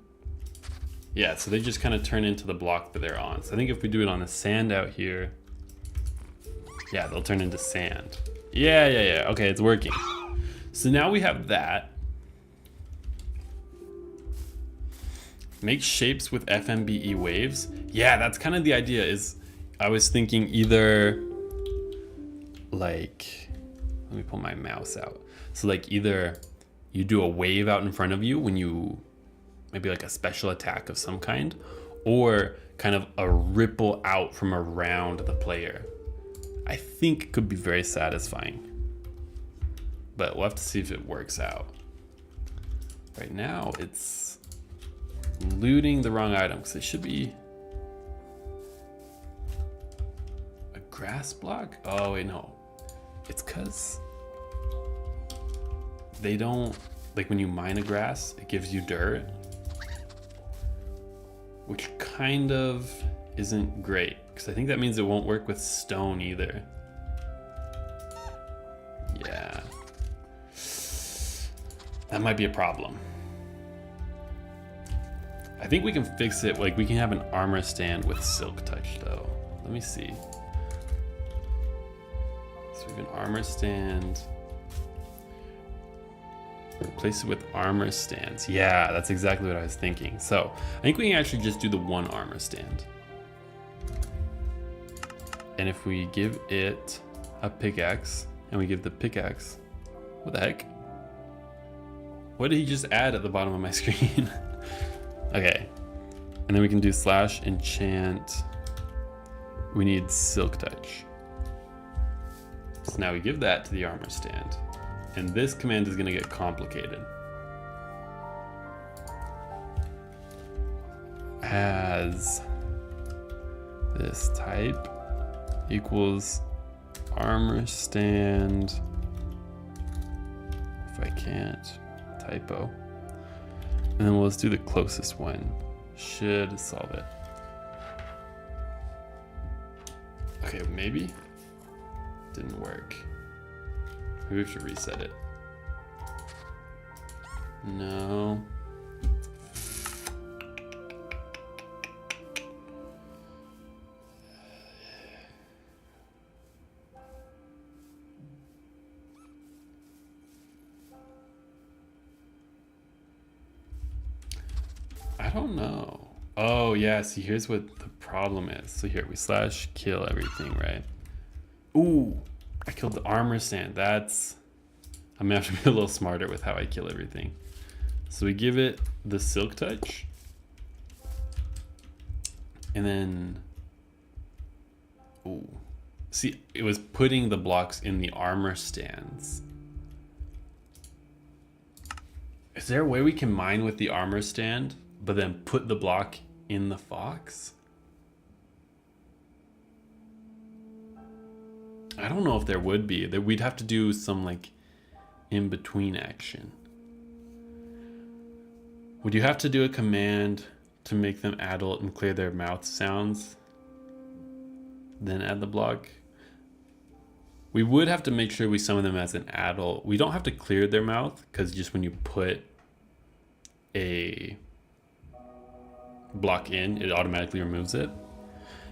Yeah, so they just kind of turn into the block that they're on. So I think if we do it on the sand out here, yeah, they'll turn into sand. Yeah. Okay, it's working. So now we have that. Make shapes with FMBE waves. Yeah, that's kind of the idea. Is I was thinking either like, let me pull my mouse out. So like either you do a wave out in front of you when you, maybe like a special attack of some kind, or kind of a ripple out from around the player. I think it could be very satisfying, but we'll have to see if it works out. Right now it's looting the wrong item because it should be a grass block. Oh wait, no, it's because they don't, like when you mine a grass, it gives you dirt, which kind of isn't great because I think that means it won't work with stone either. Yeah, that might be a problem. I think we can fix it. Like we can have an armor stand with silk touch though. Let me see. So we have an armor stand. Replace it with armor stands. Yeah, that's exactly what I was thinking. So I think we can actually just do the one armor stand. And if we give it a pickaxe and we give the pickaxe, what the heck? What did he just add at the bottom of my screen? Okay, and then we can do slash enchant. We need silk touch. So now we give that to the armor stand. And this command is gonna get complicated. As this type equals armor stand, if I can't, typo. And then let's do the closest one. Should solve it. Okay, maybe. Didn't work. Maybe we have to reset it. No. I don't know. Oh yeah, see here's what the problem is. So here we slash kill everything, right? Ooh, I killed the armor stand. That's, I'm gonna have to be a little smarter with how I kill everything. So we give it the silk touch. And then, ooh, See, it was putting the blocks in the armor stands. Is there a way we can mine with the armor stand, but then put the block in the fox? I don't know if there would be. We'd have to do some like in-between action. Would you have to do a command to make them adult and clear their mouth sounds? Then add the block? We would have to make sure we summon them as an adult. We don't have to clear their mouth, because just when you put a block in, it automatically removes it.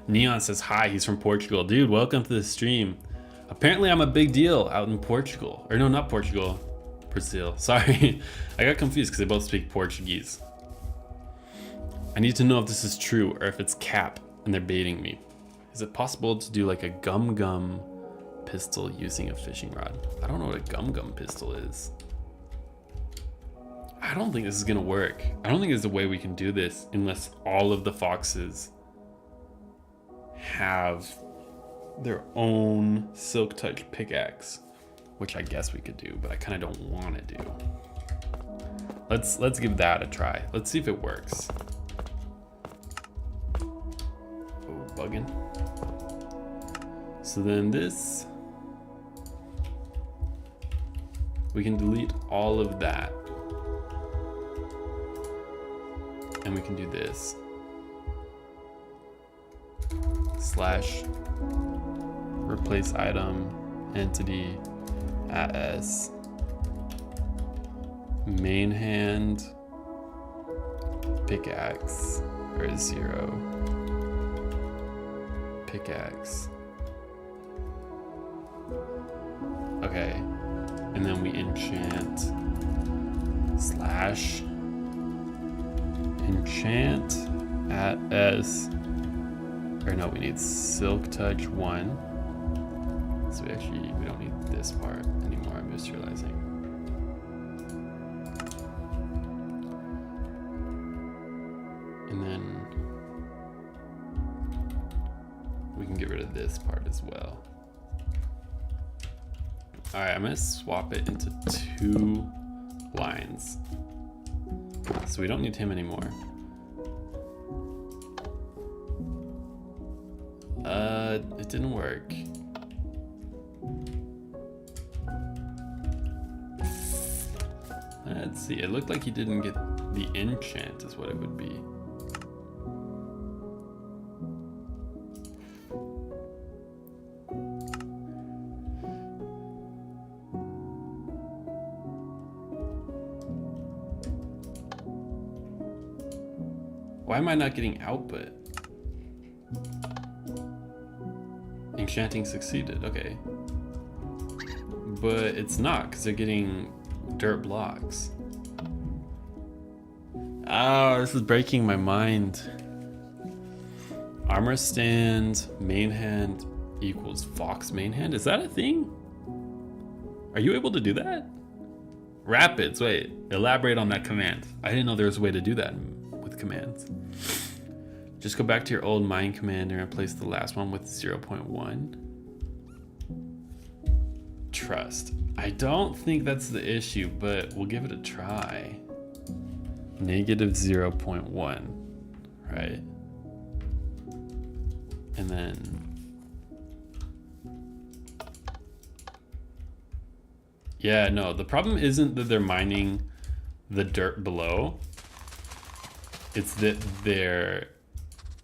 Neon says hi, he's from Portugal. Dude, welcome to the stream. Apparently I'm a big deal out in Portugal. Or no, not Portugal, Brazil. Sorry, I got confused because they both speak Portuguese. I need to know if this is true or if it's cap and they're baiting me. Is it possible to do like a gum pistol using a fishing rod? I don't know what a gum pistol is. I don't think this is gonna work. I don't think there's a way we can do this unless all of the foxes have their own silk touch pickaxe, which I guess we could do, but I kind of don't want to do. Let's give that a try. Let's see if it works. Oh, bugging. So then this, we can delete all of that. And we can do this. Slash replace item entity as main hand pickaxe or 0 pickaxe. Okay, and then we enchant slash enchant as, or no, we need silk touch 1. So we don't need this part anymore. I'm just realizing. And then we can get rid of this part as well. All right, I'm gonna swap it into 2 lines. So we don't need him anymore. It didn't work. Let's see, it looked like he didn't get the enchant is what it would be. Why am I not getting output? Enchanting succeeded, okay. But it's not, because they're getting dirt blocks. Oh, this is breaking my mind. Armor stand, main hand equals fox main hand. Is that a thing? Are you able to do that? Rapids, wait, elaborate on that command. I didn't know there was a way to do that with commands. Just go back to your old mine command and replace the last one with 0.1. Trust. I don't think that's the issue, but we'll give it a try. Negative 0.1, right? And then, yeah, no, the problem isn't that they're mining the dirt below. It's that they're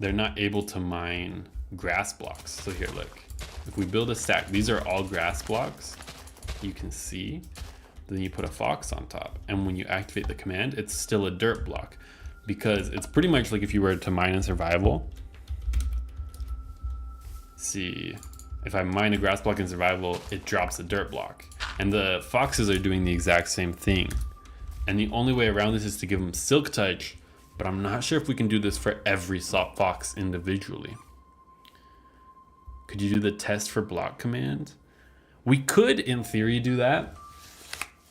not able to mine grass blocks. So here, look, if we build a stack, these are all grass blocks, you can see, then you put a fox on top. And when you activate the command, it's still a dirt block because it's pretty much like if you were to mine in survival. See, if I mine a grass block in survival, it drops a dirt block. And the foxes are doing the exact same thing. And the only way around this is to give them silk touch, but I'm not sure if we can do this for every fox individually. Could you do the test for block command? We could, in theory, do that,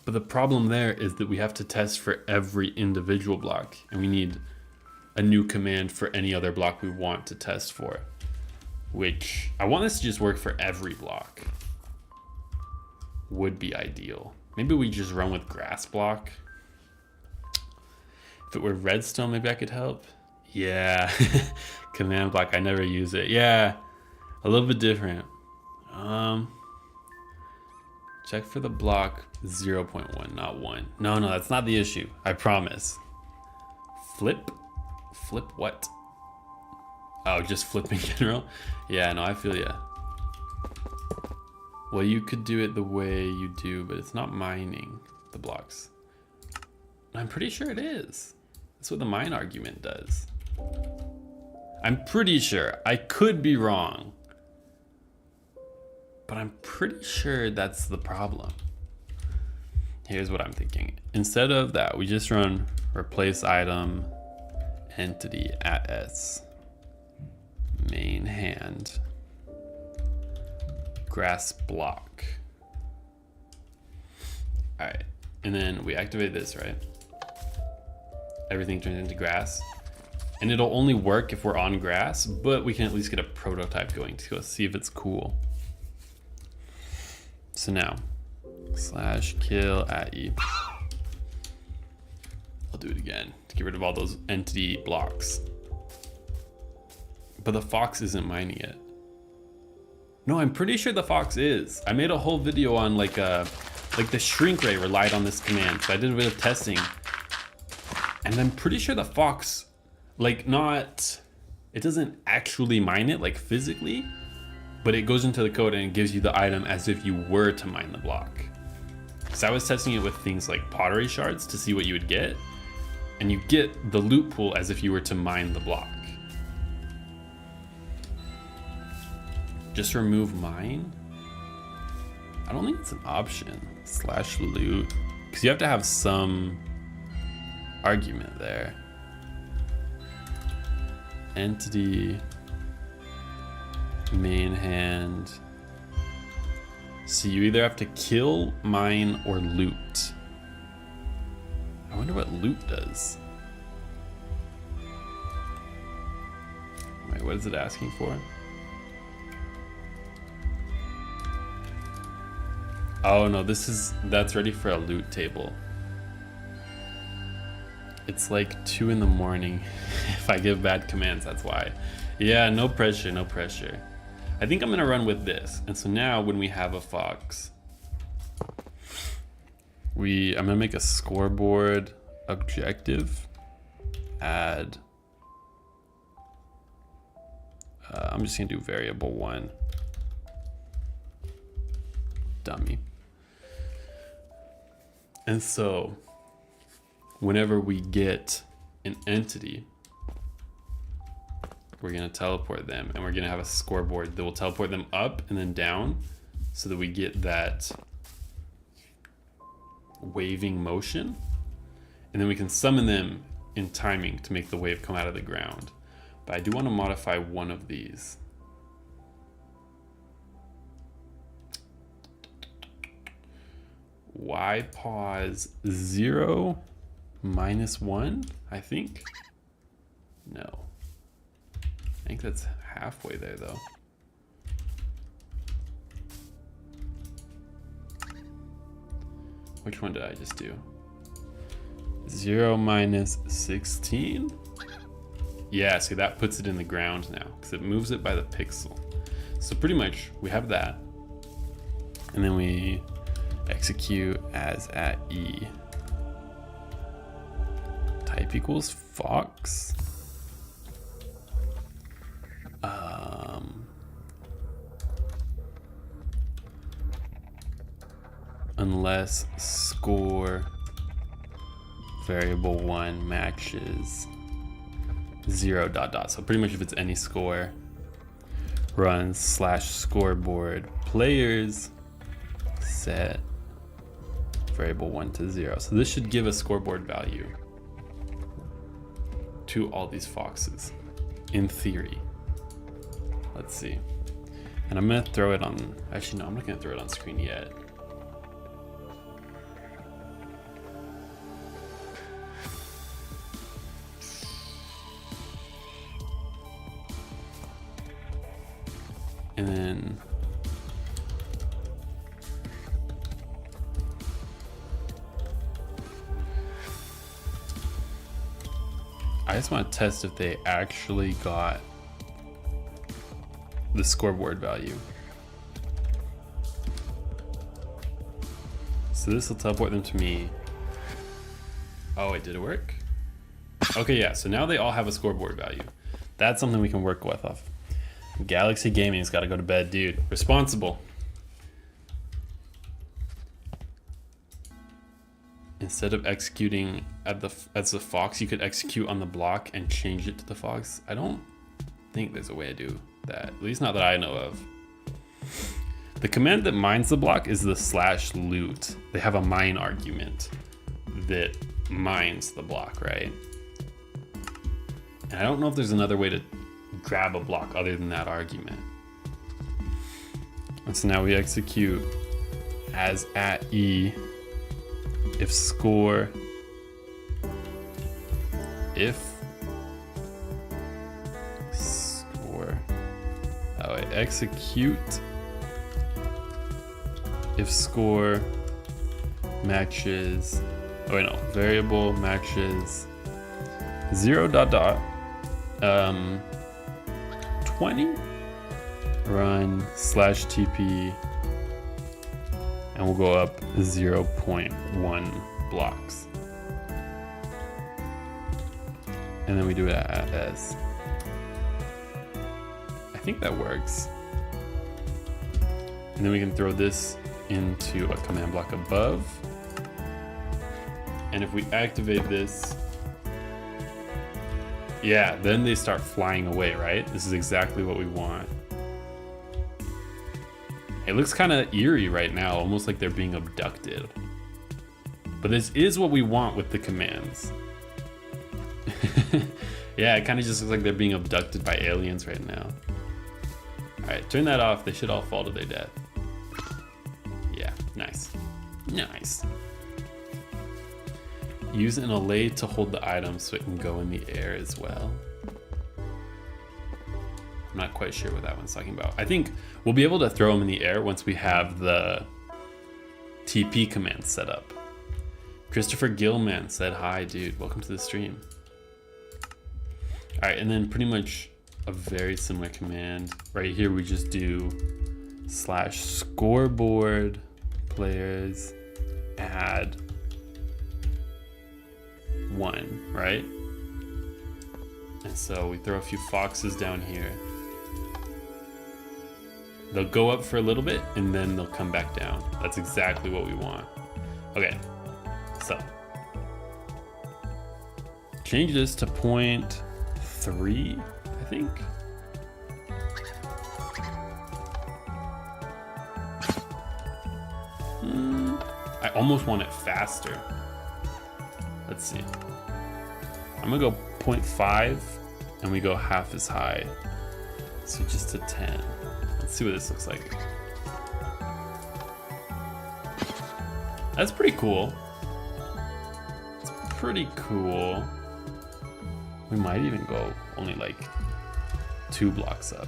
but the problem there is that we have to test for every individual block, and we need a new command for any other block we want to test for. which I want this to just work for every block. Would be ideal. Maybe we just run with grass block. If it were redstone, maybe I could help. Yeah, command block, I never use it. Yeah, a little bit different. Check for the block 0.1, not 1. No, that's not the issue, I promise. Flip what? Oh, just flip in general? Yeah, no, I feel ya. Well, you could do it the way you do, but it's not mining the blocks. I'm pretty sure it is. That's what the mine argument does. I'm pretty sure. I could be wrong, but I'm pretty sure that's the problem. Here's what I'm thinking. Instead of that, we just run replace item entity at s main hand grass block. All right, and then we activate this, right? Everything turns into grass, and it'll only work if we're on grass, but we can at least get a prototype going to go see if it's cool. So now /kill at e. I'll do it again to get rid of all those entity blocks. But the fox isn't mining it. No, I'm pretty sure the fox is. I made a whole video on like the shrink rate relied on this command. So I did a bit of testing, and I'm pretty sure the fox, it doesn't actually mine it like physically, but it goes into the code and it gives you the item as if you were to mine the block. So I was testing it with things like pottery shards to see what you would get, and you get the loot pool as if you were to mine the block. Just remove mine? I don't think it's an option. /loot, because you have to have some argument there. Entity main hand. So you either have to kill, mine, or loot. I wonder what loot does. Wait, what is it asking for? Oh no, that's ready for a loot table. It's like 2 in the morning. If I give bad commands, that's why. Yeah, no pressure, no pressure. I think I'm gonna run with this. And so now when we have a fox, I'm gonna make a scoreboard objective, add, I'm just gonna do variable 1, dummy. And so whenever we get an entity, we're gonna teleport them, and we're gonna have a scoreboard that will teleport them up and then down so that we get that waving motion. And then we can summon them in timing to make the wave come out of the ground. But I do want to modify one of these. Y pause 0 minus 1, I think. No. I think that's halfway there though. Which one did I just do? 0 minus 16? Yeah, see that puts it in the ground now because it moves it by the pixel. So pretty much we have that. And then we execute as at E. Type equals fox. Unless score variable 1 matches 0 dot dot. So pretty much if it's any score, run /scoreboard players set variable 1 to 0. So this should give a scoreboard value to all these foxes in theory. Let's see. And I'm gonna throw it on, actually no, I'm not gonna throw it on screen yet. And then I just want to test if they actually got the scoreboard value. So this will teleport them to me. Oh, wait, did it work? Okay, yeah, so now they all have a scoreboard value. That's something we can work with off. Galaxy Gaming's got to go to bed, dude. Responsible. Instead of executing as the fox, you could execute on the block and change it to the fox. I don't think there's a way to do that, at least not that I know of. The command that mines the block is the /loot. They have a mine argument that mines the block, right? And I don't know if there's another way to grab a block other than that argument. And so now we execute as @e if score oh wait, execute if score matches, oh wait, no, variable matches 0 ... 20, run /TP, and we'll go up 0.1 blocks. And then we do it at S. I think that works. And then we can throw this into a command block above. And if we activate this, yeah, then they start flying away, right? This is exactly what we want. It looks kind of eerie right now, almost like they're being abducted. But this is what we want with the commands. Yeah, it kind of just looks like they're being abducted by aliens right now. All right, turn that off. They should all fall to their death. Yeah, nice. Nice. Use an allay to hold the item so it can go in the air as well. I'm not quite sure what that one's talking about. I think we'll be able to throw them in the air once we have the TP command set up. Christopher Gilman said, hi, dude. Welcome to the stream. All right, and then pretty much a very similar command. Right here, we just do /scoreboard players add 1, right? And so we throw a few foxes down here. They'll go up for a little bit and then they'll come back down. That's exactly what we want. Okay, so change this to 0.3, I think. I almost want it faster. Let's see. I'm gonna go 0.5 and we go half as high. So just to 10. Let's see what this looks like. That's pretty cool. It's pretty cool. We might even go only like 2 blocks up.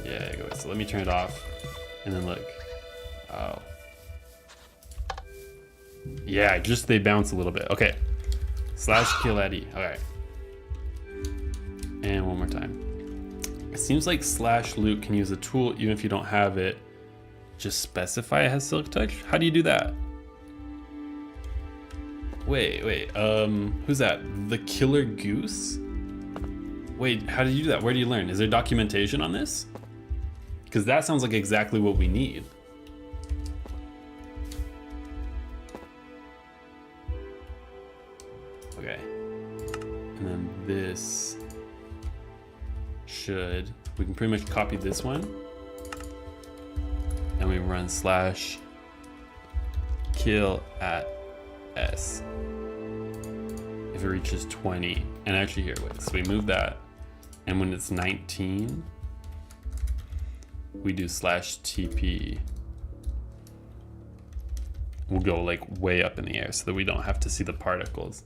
Yeah, go. So let me turn it off and then look. Oh. Yeah, just they bounce a little bit. Okay. /kill Eddie. All right. And one more time. It seems like /loot can use a tool even if you don't have it. Just specify it has silk touch. How do you do that? Wait. Who's that? The Killer Goose? Wait, how did you do that? Where do you learn? Is there documentation on this? Because that sounds like exactly what we need. Okay. And then this we can pretty much copy this one. And we run /kill at S. If it reaches 20. And actually here, wait, so we move that. And when it's 19, we do /TP. We'll go like way up in the air so that we don't have to see the particles.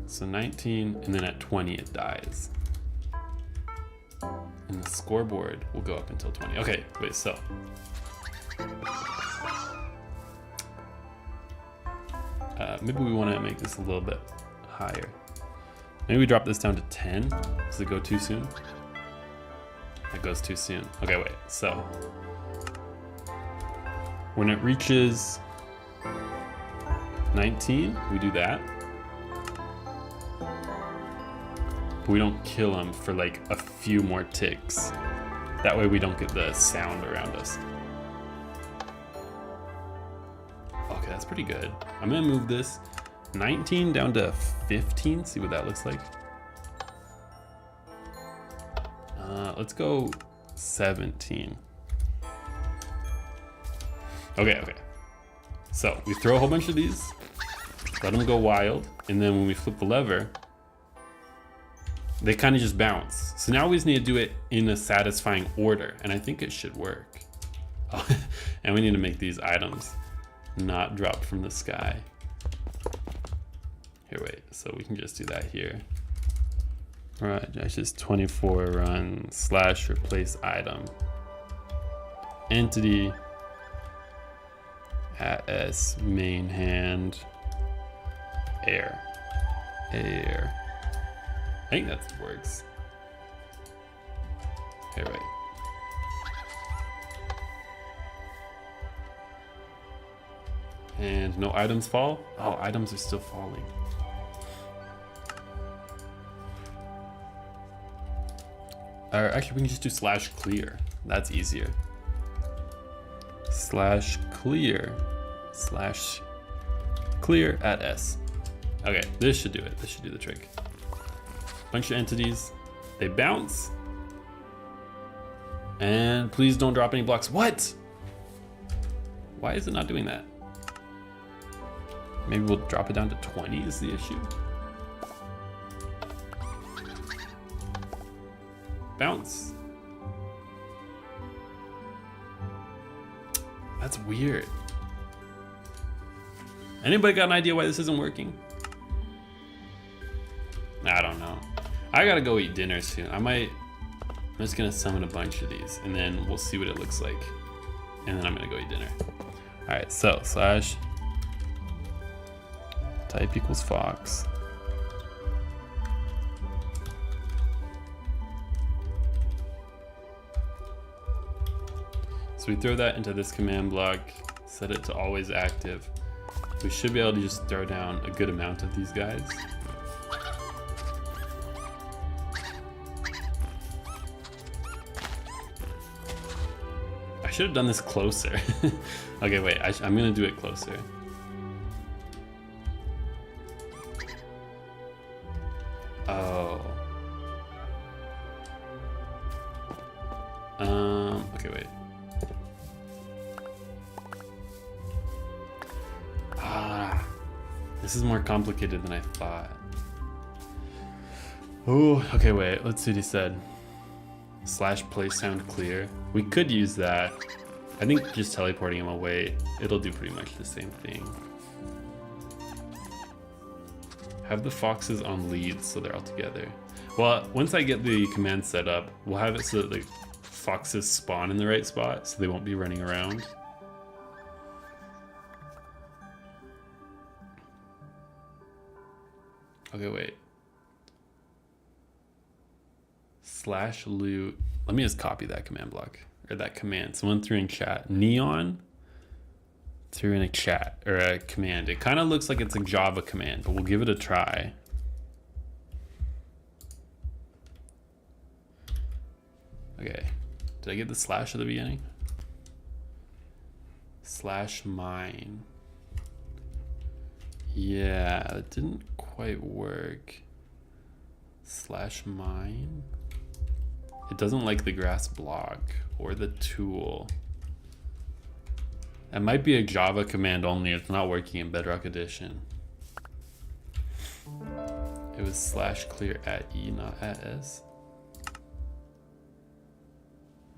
So 19, and then at 20 it dies. And the scoreboard will go up until 20. Okay, wait, so. Maybe we want to make this a little bit higher. Maybe we drop this down to 10. Does it go too soon? It goes too soon. Okay, wait, so. When it reaches 19, we do that. But we don't kill them for like a few more ticks. That way we don't get the sound around us. Okay, that's pretty good. I'm gonna move this 19 down to 15, see what that looks like. Let's go 17. Okay. So we throw a whole bunch of these, let them go wild, and then when we flip the lever, they kind of just bounce. So now we just need to do it in a satisfying order, and I think it should work. Oh, and we need to make these items not drop from the sky. Here, wait, so we can just do that here. Right, that's just 24 run / replace item. Entity at S main hand air. I think that works. Here, wait. And no items fall? Oh, items are still falling. Or actually, we can just do /clear. That's easier. /clear at S. Okay, this should do it. This should do the trick. Bunch of entities, they bounce. And please don't drop any blocks. What? Why is it not doing that? Maybe we'll drop it down to 20 is the issue. Bounce. That's weird. Anybody got an idea why this isn't working? I don't know. I gotta go eat dinner soon. I'm just gonna summon a bunch of these and then we'll see what it looks like. And then I'm gonna go eat dinner. All right, so / type equals fox. So we throw that into this command block, set it to always active. We should be able to just throw down a good amount of these guys. I should have done this closer. Okay, wait, I'm gonna do it closer. Oh. Okay, wait. This is more complicated than I thought. Oh, okay, wait, let's see what he said. /play sound clear. We could use that. I think just teleporting him away, it'll do pretty much the same thing. Have the foxes on leads so they're all together. Well, once I get the command set up, we'll have it so that the foxes spawn in the right spot so they won't be running around. Okay, wait. /loot. Let me just copy that command block, or that command. Someone threw in chat. Neon threw in a chat, or a command. It kind of looks like it's a Java command, but we'll give it a try. Okay, did I get the / at the beginning? /mine. Yeah, it didn't quite work. /mine. It doesn't like the grass block or the tool. It might be a Java command only. It's not working in Bedrock Edition. It was /clear at E, not at S.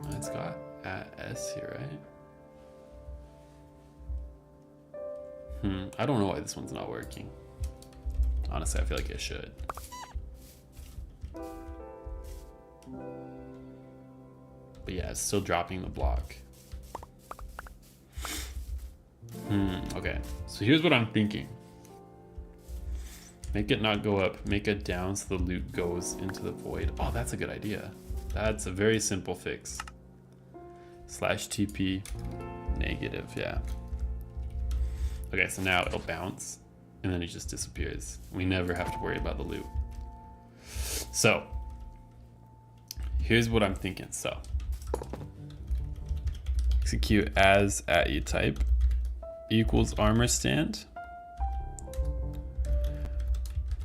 Oh, it's got at S here, right? I don't know why this one's not working. Honestly, I feel like it should. But yeah, it's still dropping the block. Okay, so here's what I'm thinking. Make it not go up, make it down so the loot goes into the void. Oh, that's a good idea. That's a very simple fix. /TP negative, yeah. Okay, so now it'll bounce and then it just disappears. We never have to worry about the loot. So here's what I'm thinking. So execute as @utype equals armor stand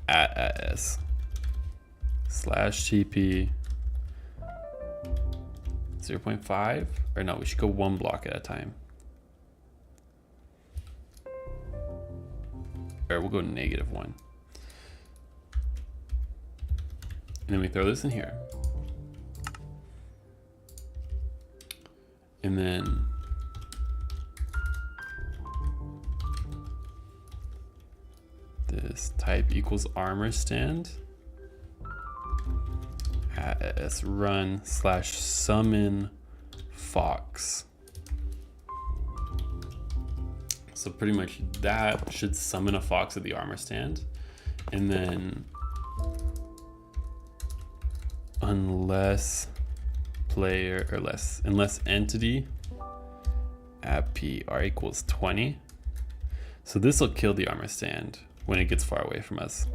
@s /TP 0.5, or no, we should go one block at a time. Or we'll go -1. And then we throw this in here. And then this type equals armor stand @s run /summon fox. So pretty much that should summon a fox at the armor stand. And then unless player or unless entity @p r equals 20. So this will kill the armor stand when it gets far away from us.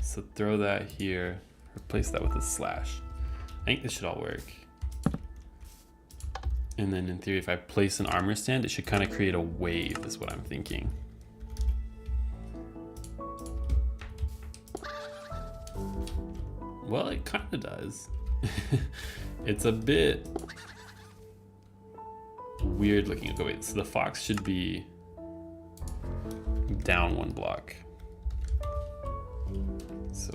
So throw that here, replace that with a slash. I think this should all work. And then in theory, if I place an armor stand, it should kind of create a wave, is what I'm thinking. Well, it kind of does. It's a bit weird looking. Okay, wait, so the fox should be down one block. So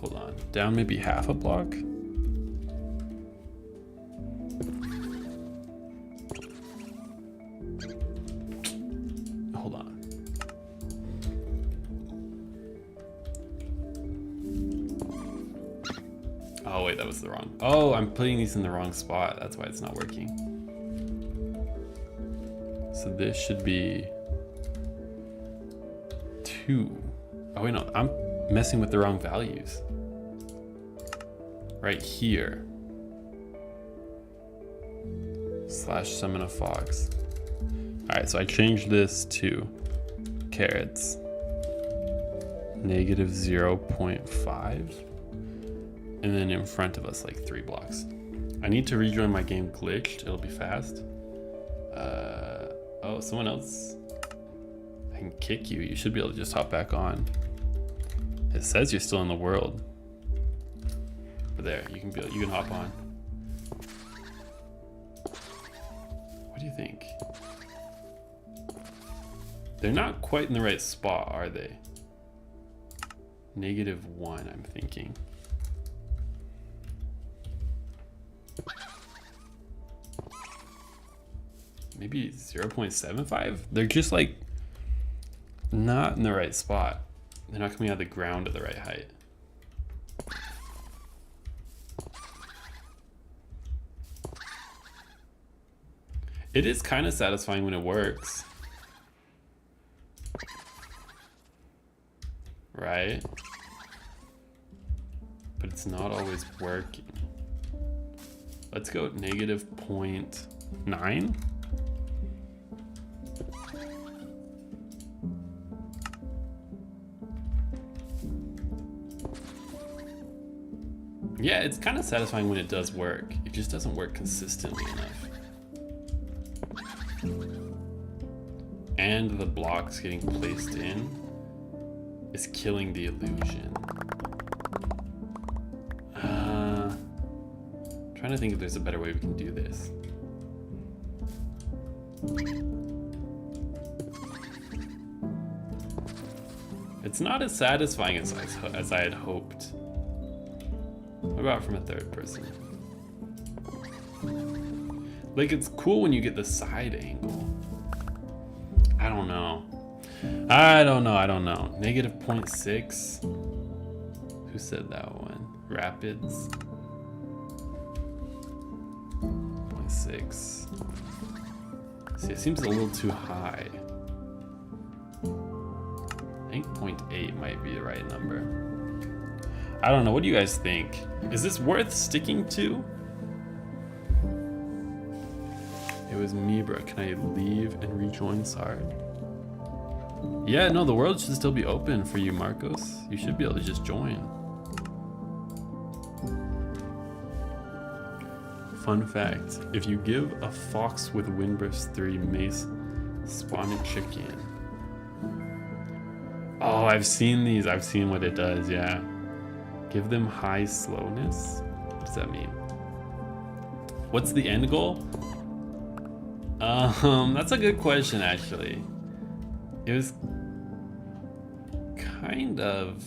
hold on, down maybe half a block. Hold on. Oh wait, that was the wrong. Oh, I'm putting these in the wrong spot. That's why it's not working. So this should be 2. Oh wait, no, I'm messing with the wrong values. Right here. /summon a fox. All right, so I changed this to carrots -0.5. And then in front of us, like 3 blocks. I need to rejoin my game glitched. It'll be fast. Oh, someone else. I can kick you. You should be able to just hop back on. It says you're still in the world. But there, you can hop on. What do you think? They're not quite in the right spot, are they? -1, I'm thinking. Maybe 0.75? They're just like not in the right spot. They're not coming out of the ground at the right height. It is kind of satisfying when it works. Right? But it's not always working. Let's go -0.9. Yeah, it's kind of satisfying when it does work. It just doesn't work consistently enough. And the blocks getting placed in is killing the illusion. Trying to think if there's a better way we can do this. It's not as satisfying as I had hoped. What about from a third person? Like, it's cool when you get the side angle. I don't know. I don't know. Negative 0.6. Who said that one? Rapids. 0.6. See, it seems a little too high. I think 0.8 might be the right number. I don't know. What do you guys think? Is this worth sticking to? It was me, bro. Can I leave and rejoin Sard? Yeah, no, the world should still be open for you, Marcos. You should be able to just join. Fun fact, if you give a fox with Windburst 3 mace, spawn a chicken. Oh, I've seen these. I've seen what it does, yeah. Give them high slowness? What does that mean? What's the end goal? That's a good question, actually. It was kind of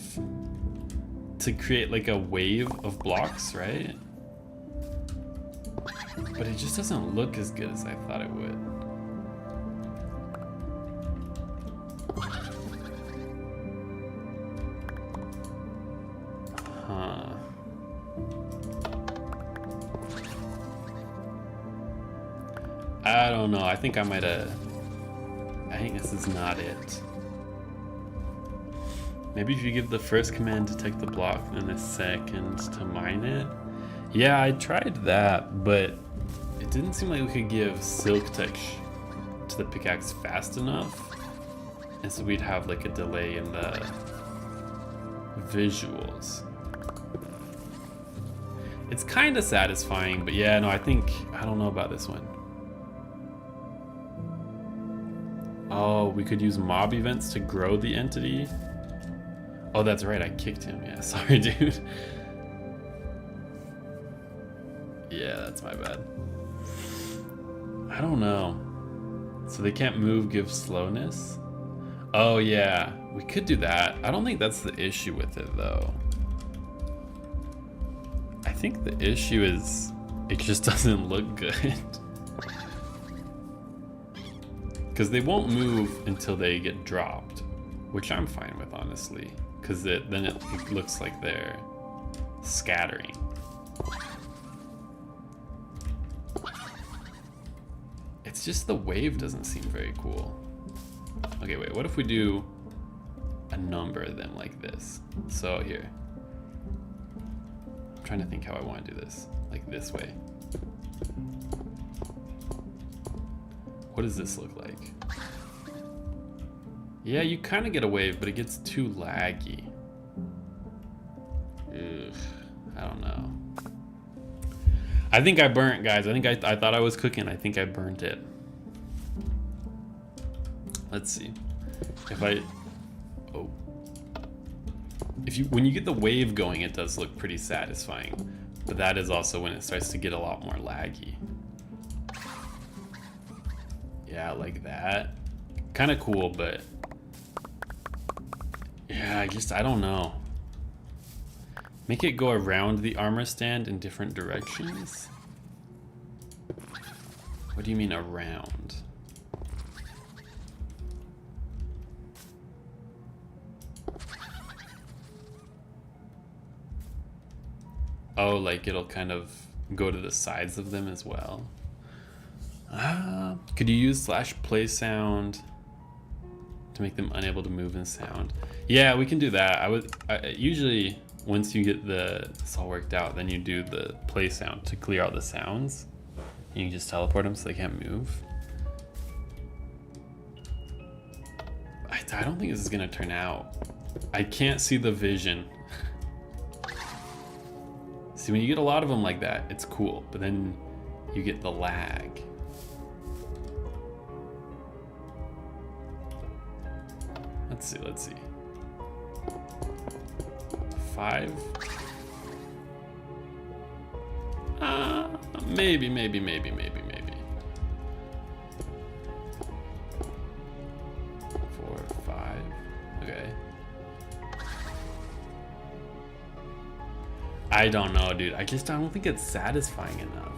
to create like a wave of blocks, right? But it just doesn't look as good as I thought it would. Huh. I don't know. I think I might have... I think this is not it. Maybe if you give the first command detect the block and the second to mine it. Yeah, I tried that, but it didn't seem like we could give silk touch to the pickaxe fast enough. And so we'd have like a delay in the visuals. It's kind of satisfying, but yeah, no, I don't know about this one. Oh, we could use mob events to grow the entity. Oh, that's right, I kicked him. Yeah, sorry, dude. Yeah, that's my bad. I don't know. So they can't move, give slowness? Oh, yeah, we could do that. I don't think that's the issue with it, though. I think the issue is it just doesn't look good. Because they won't move until they get dropped, which I'm fine with, honestly. Because then it looks like they're scattering. It's just the wave doesn't seem very cool. Okay, wait, what if we do a number of them like this? So here. I'm trying to think how I want to do this. Like this way. What does this look like? Yeah, you kind of get a wave, but it gets too laggy. Ugh, I don't know. I think I burnt, guys. I think I thought I was cooking. I think I burnt it. Let's see. When you get the wave going, it does look pretty satisfying. But that is also when it starts to get a lot more laggy. Yeah, like that. Kind of cool, but yeah, I don't know. Make it go around the armor stand in different directions? What do you mean around? Oh, like it'll kind of go to the sides of them as well. Could you use /play sound to make them unable to move in sound? Yeah, we can do that. Usually once you get this all worked out, then you do the play sound to clear all the sounds. And you can just teleport them so they can't move. I don't think this is gonna turn out. I can't see the vision. See, when you get a lot of them like that, it's cool, but then you get the lag. Let's see. 5? Maybe. 4, 5. Okay. I don't know, dude. I don't think it's satisfying enough.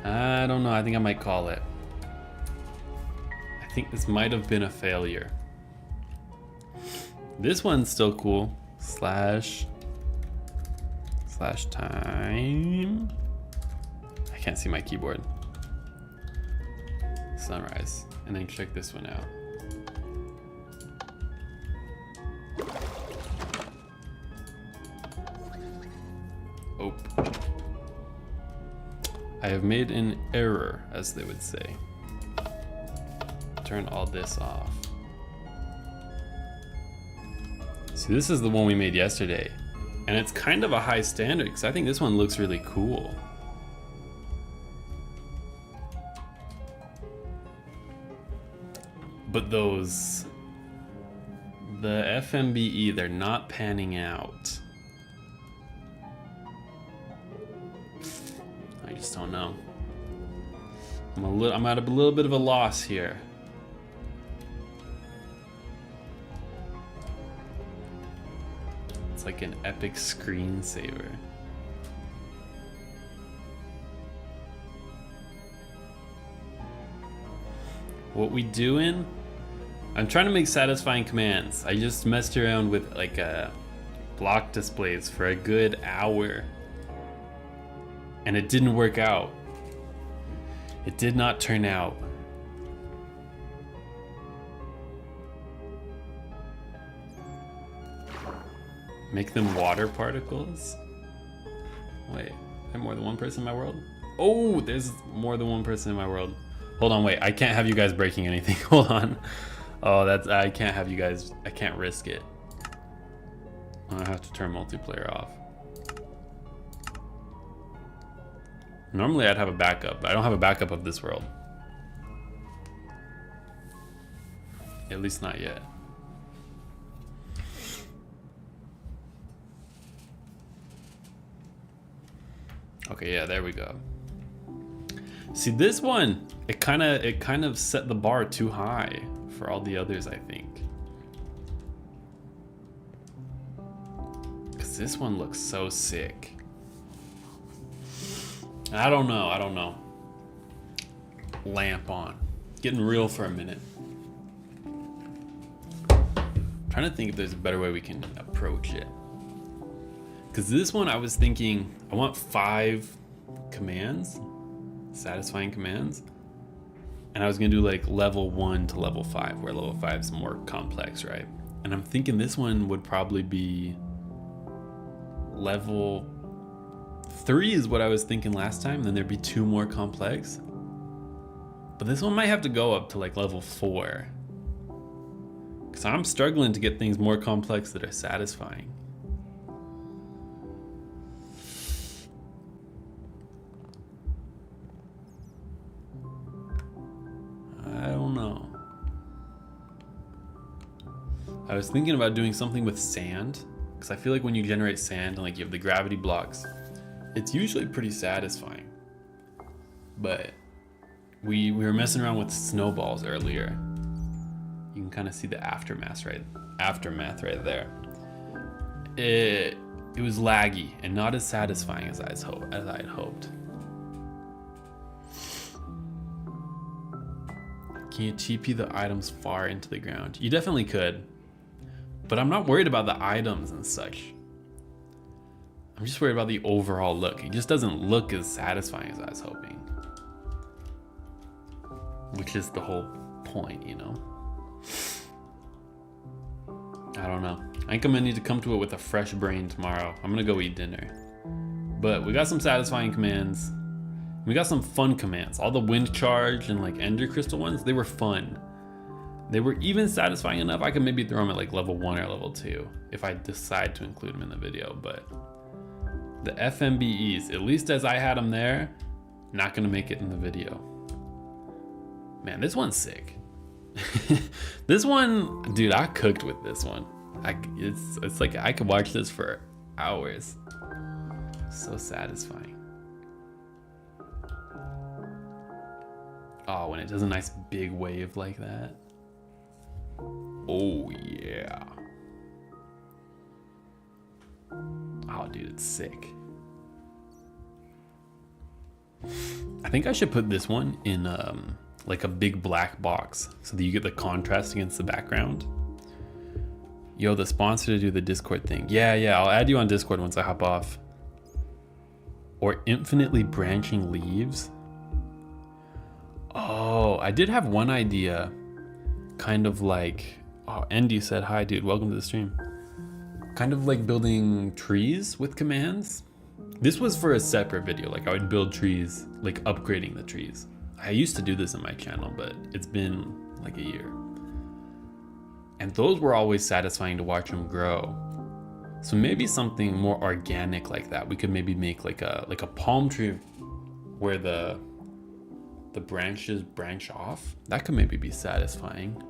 I don't know. I think I might call it. I think this might have been a failure. This one's still cool. Slash time. I can't see my keyboard. Sunrise. And then check this one out. Oh. I have made an error, as they would say. Turn all this off. See, this is the one we made yesterday. And it's kind of a high standard, because I think this one looks really cool. But those, the FMBE, they're not panning out. I just don't know. I'm at a little bit of a loss here. It's like an epic screensaver. What we doing? I'm trying to make satisfying commands. I just messed around with like block displays for a good hour. And it didn't work out. It did not turn out. Make them water particles? Wait, there's more than one person in my world? Oh, there's more than one person in my world. Hold on, wait, I can't have you guys breaking anything. Hold on. Oh, I can't have you guys, I can't risk it. I have to turn multiplayer off. Normally I'd have a backup, but I don't have a backup of this world. At least not yet. Okay, yeah, there we go. See, this one, it kind of set the bar too high for all the others, I think. Cause this one looks so sick. I don't know. Lamp on. Getting real for a minute. Trying to think if there's a better way we can approach it. Because this one I was thinking, I want 5 commands, satisfying commands. And I was gonna do like level 1 to level 5, where level 5 is more complex, right? And I'm thinking this one would probably be level 3 is what I was thinking last time, then there'd be 2 more complex. But this one might have to go up to like level 4. Because I'm struggling to get things more complex that are satisfying. I don't know. I was thinking about doing something with sand, because I feel like when you generate sand and like you have the gravity blocks, it's usually pretty satisfying. But we were messing around with snowballs earlier. You can kind of see the aftermath right there. It was laggy and not as satisfying as I had hoped. Can you TP the items far into the ground? You definitely could, but I'm not worried about the items and such. I'm just worried about the overall look. It just doesn't look as satisfying as I was hoping. Which is the whole point, you know? I don't know. I think I'm gonna need to come to it with a fresh brain tomorrow. I'm gonna go eat dinner. But we got some satisfying commands. We got some fun commands. All the wind charge and like ender crystal ones, they were fun. They were even satisfying enough I could maybe throw them at like level 1 or level 2 if I decide to include them in the video. But the FMBEs, at least as I had them there, not gonna make it in the video. Man, this one's sick. This one, dude, I cooked with this one. It's like I could watch this for hours. So satisfying. Oh, when it does a nice big wave like that. Oh yeah. dude, it's sick. I think I should put this one in like a big black box so that you get the contrast against the background. Yo, the sponsor to do the Discord thing. Yeah, I'll add you on Discord once I hop off. Or infinitely branching leaves. Oh, I did have one idea. Kind of like, oh, Andy said, hi dude, welcome to the stream. Kind of like building trees with commands. This was for a separate video, like I would build trees, like upgrading the trees. I used to do this on my channel, but it's been like a year. And those were always satisfying to watch them grow. So maybe something more organic like that. We could maybe make like a palm tree where the branches branch off. That could maybe be satisfying.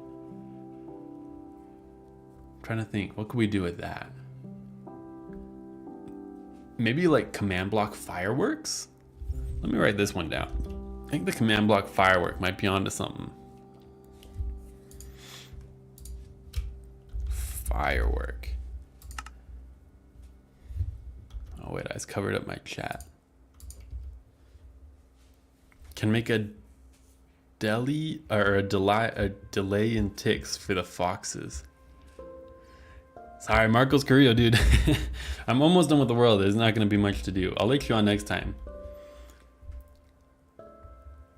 I'm trying to think, what could we do with that? Maybe like command block fireworks? Let me write this one down. I think the command block firework might be onto something. Firework. Oh wait, I just covered up my chat. Can make a delay in ticks for the foxes. Sorry, Marcos Carrillo, dude. I'm almost done with the world. There's not going to be much to do. I'll let you on next time.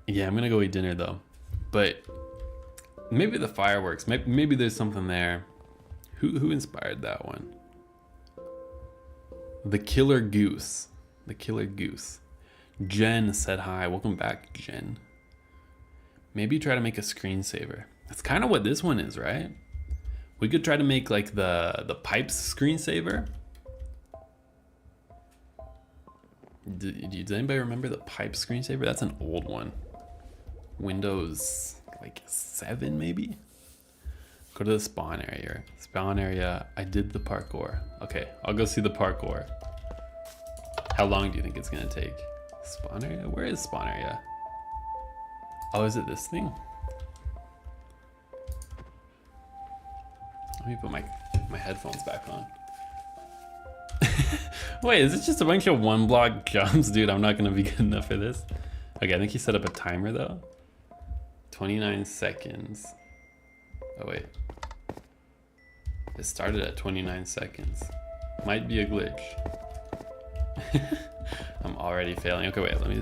Yeah, I'm going to go eat dinner though. But maybe the fireworks. Maybe there's something there. Who inspired that one? The Killer Goose. The Killer Goose. Jen said hi. Welcome back, Jen. Maybe try to make a screensaver. That's kind of what this one is, right? We could try to make like the pipes screensaver. Does anybody remember the pipe screensaver? That's an old one. Windows like 7 maybe? Go to the spawn area. Spawn area, I did the parkour. Okay, I'll go see the parkour. How long do you think it's gonna take? Spawn area? Where is spawn area? Oh, is it this thing? Let me put my headphones back on. Wait, is it just a bunch of 1 block jumps? Dude, I'm not gonna be good enough for this. Okay, I think he set up a timer though. 29 seconds. Oh wait. It started at 29 seconds. Might be a glitch. I'm already failing. Okay, wait, let me...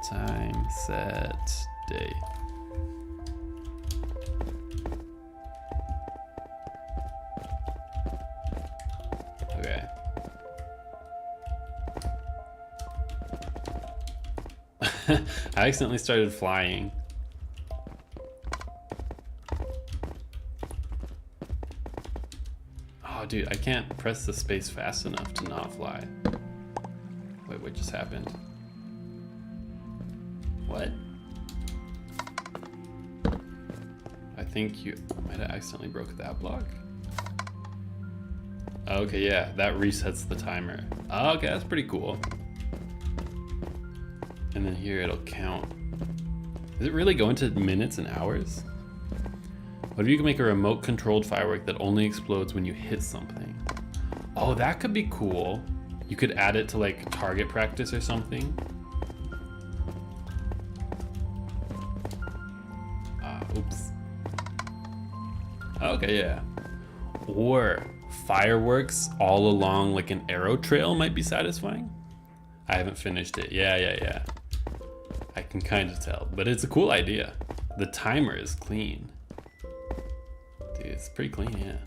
Time, set, day. Okay. I accidentally started flying. Oh, dude, I can't press the space fast enough to not fly. Wait, what just happened? What? I think you might have accidentally broke that block. Okay, yeah, that resets the timer. Oh, okay, that's pretty cool. And then here it'll count. Does it really go into minutes and hours? What if you can make a remote controlled firework that only explodes when you hit something? Oh, that could be cool. You could add it to like target practice or something. Oops. Okay, yeah. Or fireworks all along like an arrow trail might be satisfying. I haven't finished it. Yeah. I can kind of tell, but it's a cool idea. The timer is clean. Dude, it's pretty clean, yeah.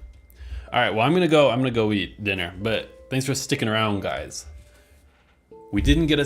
All right, well, I'm gonna go eat dinner, but thanks for sticking around, guys. We didn't get a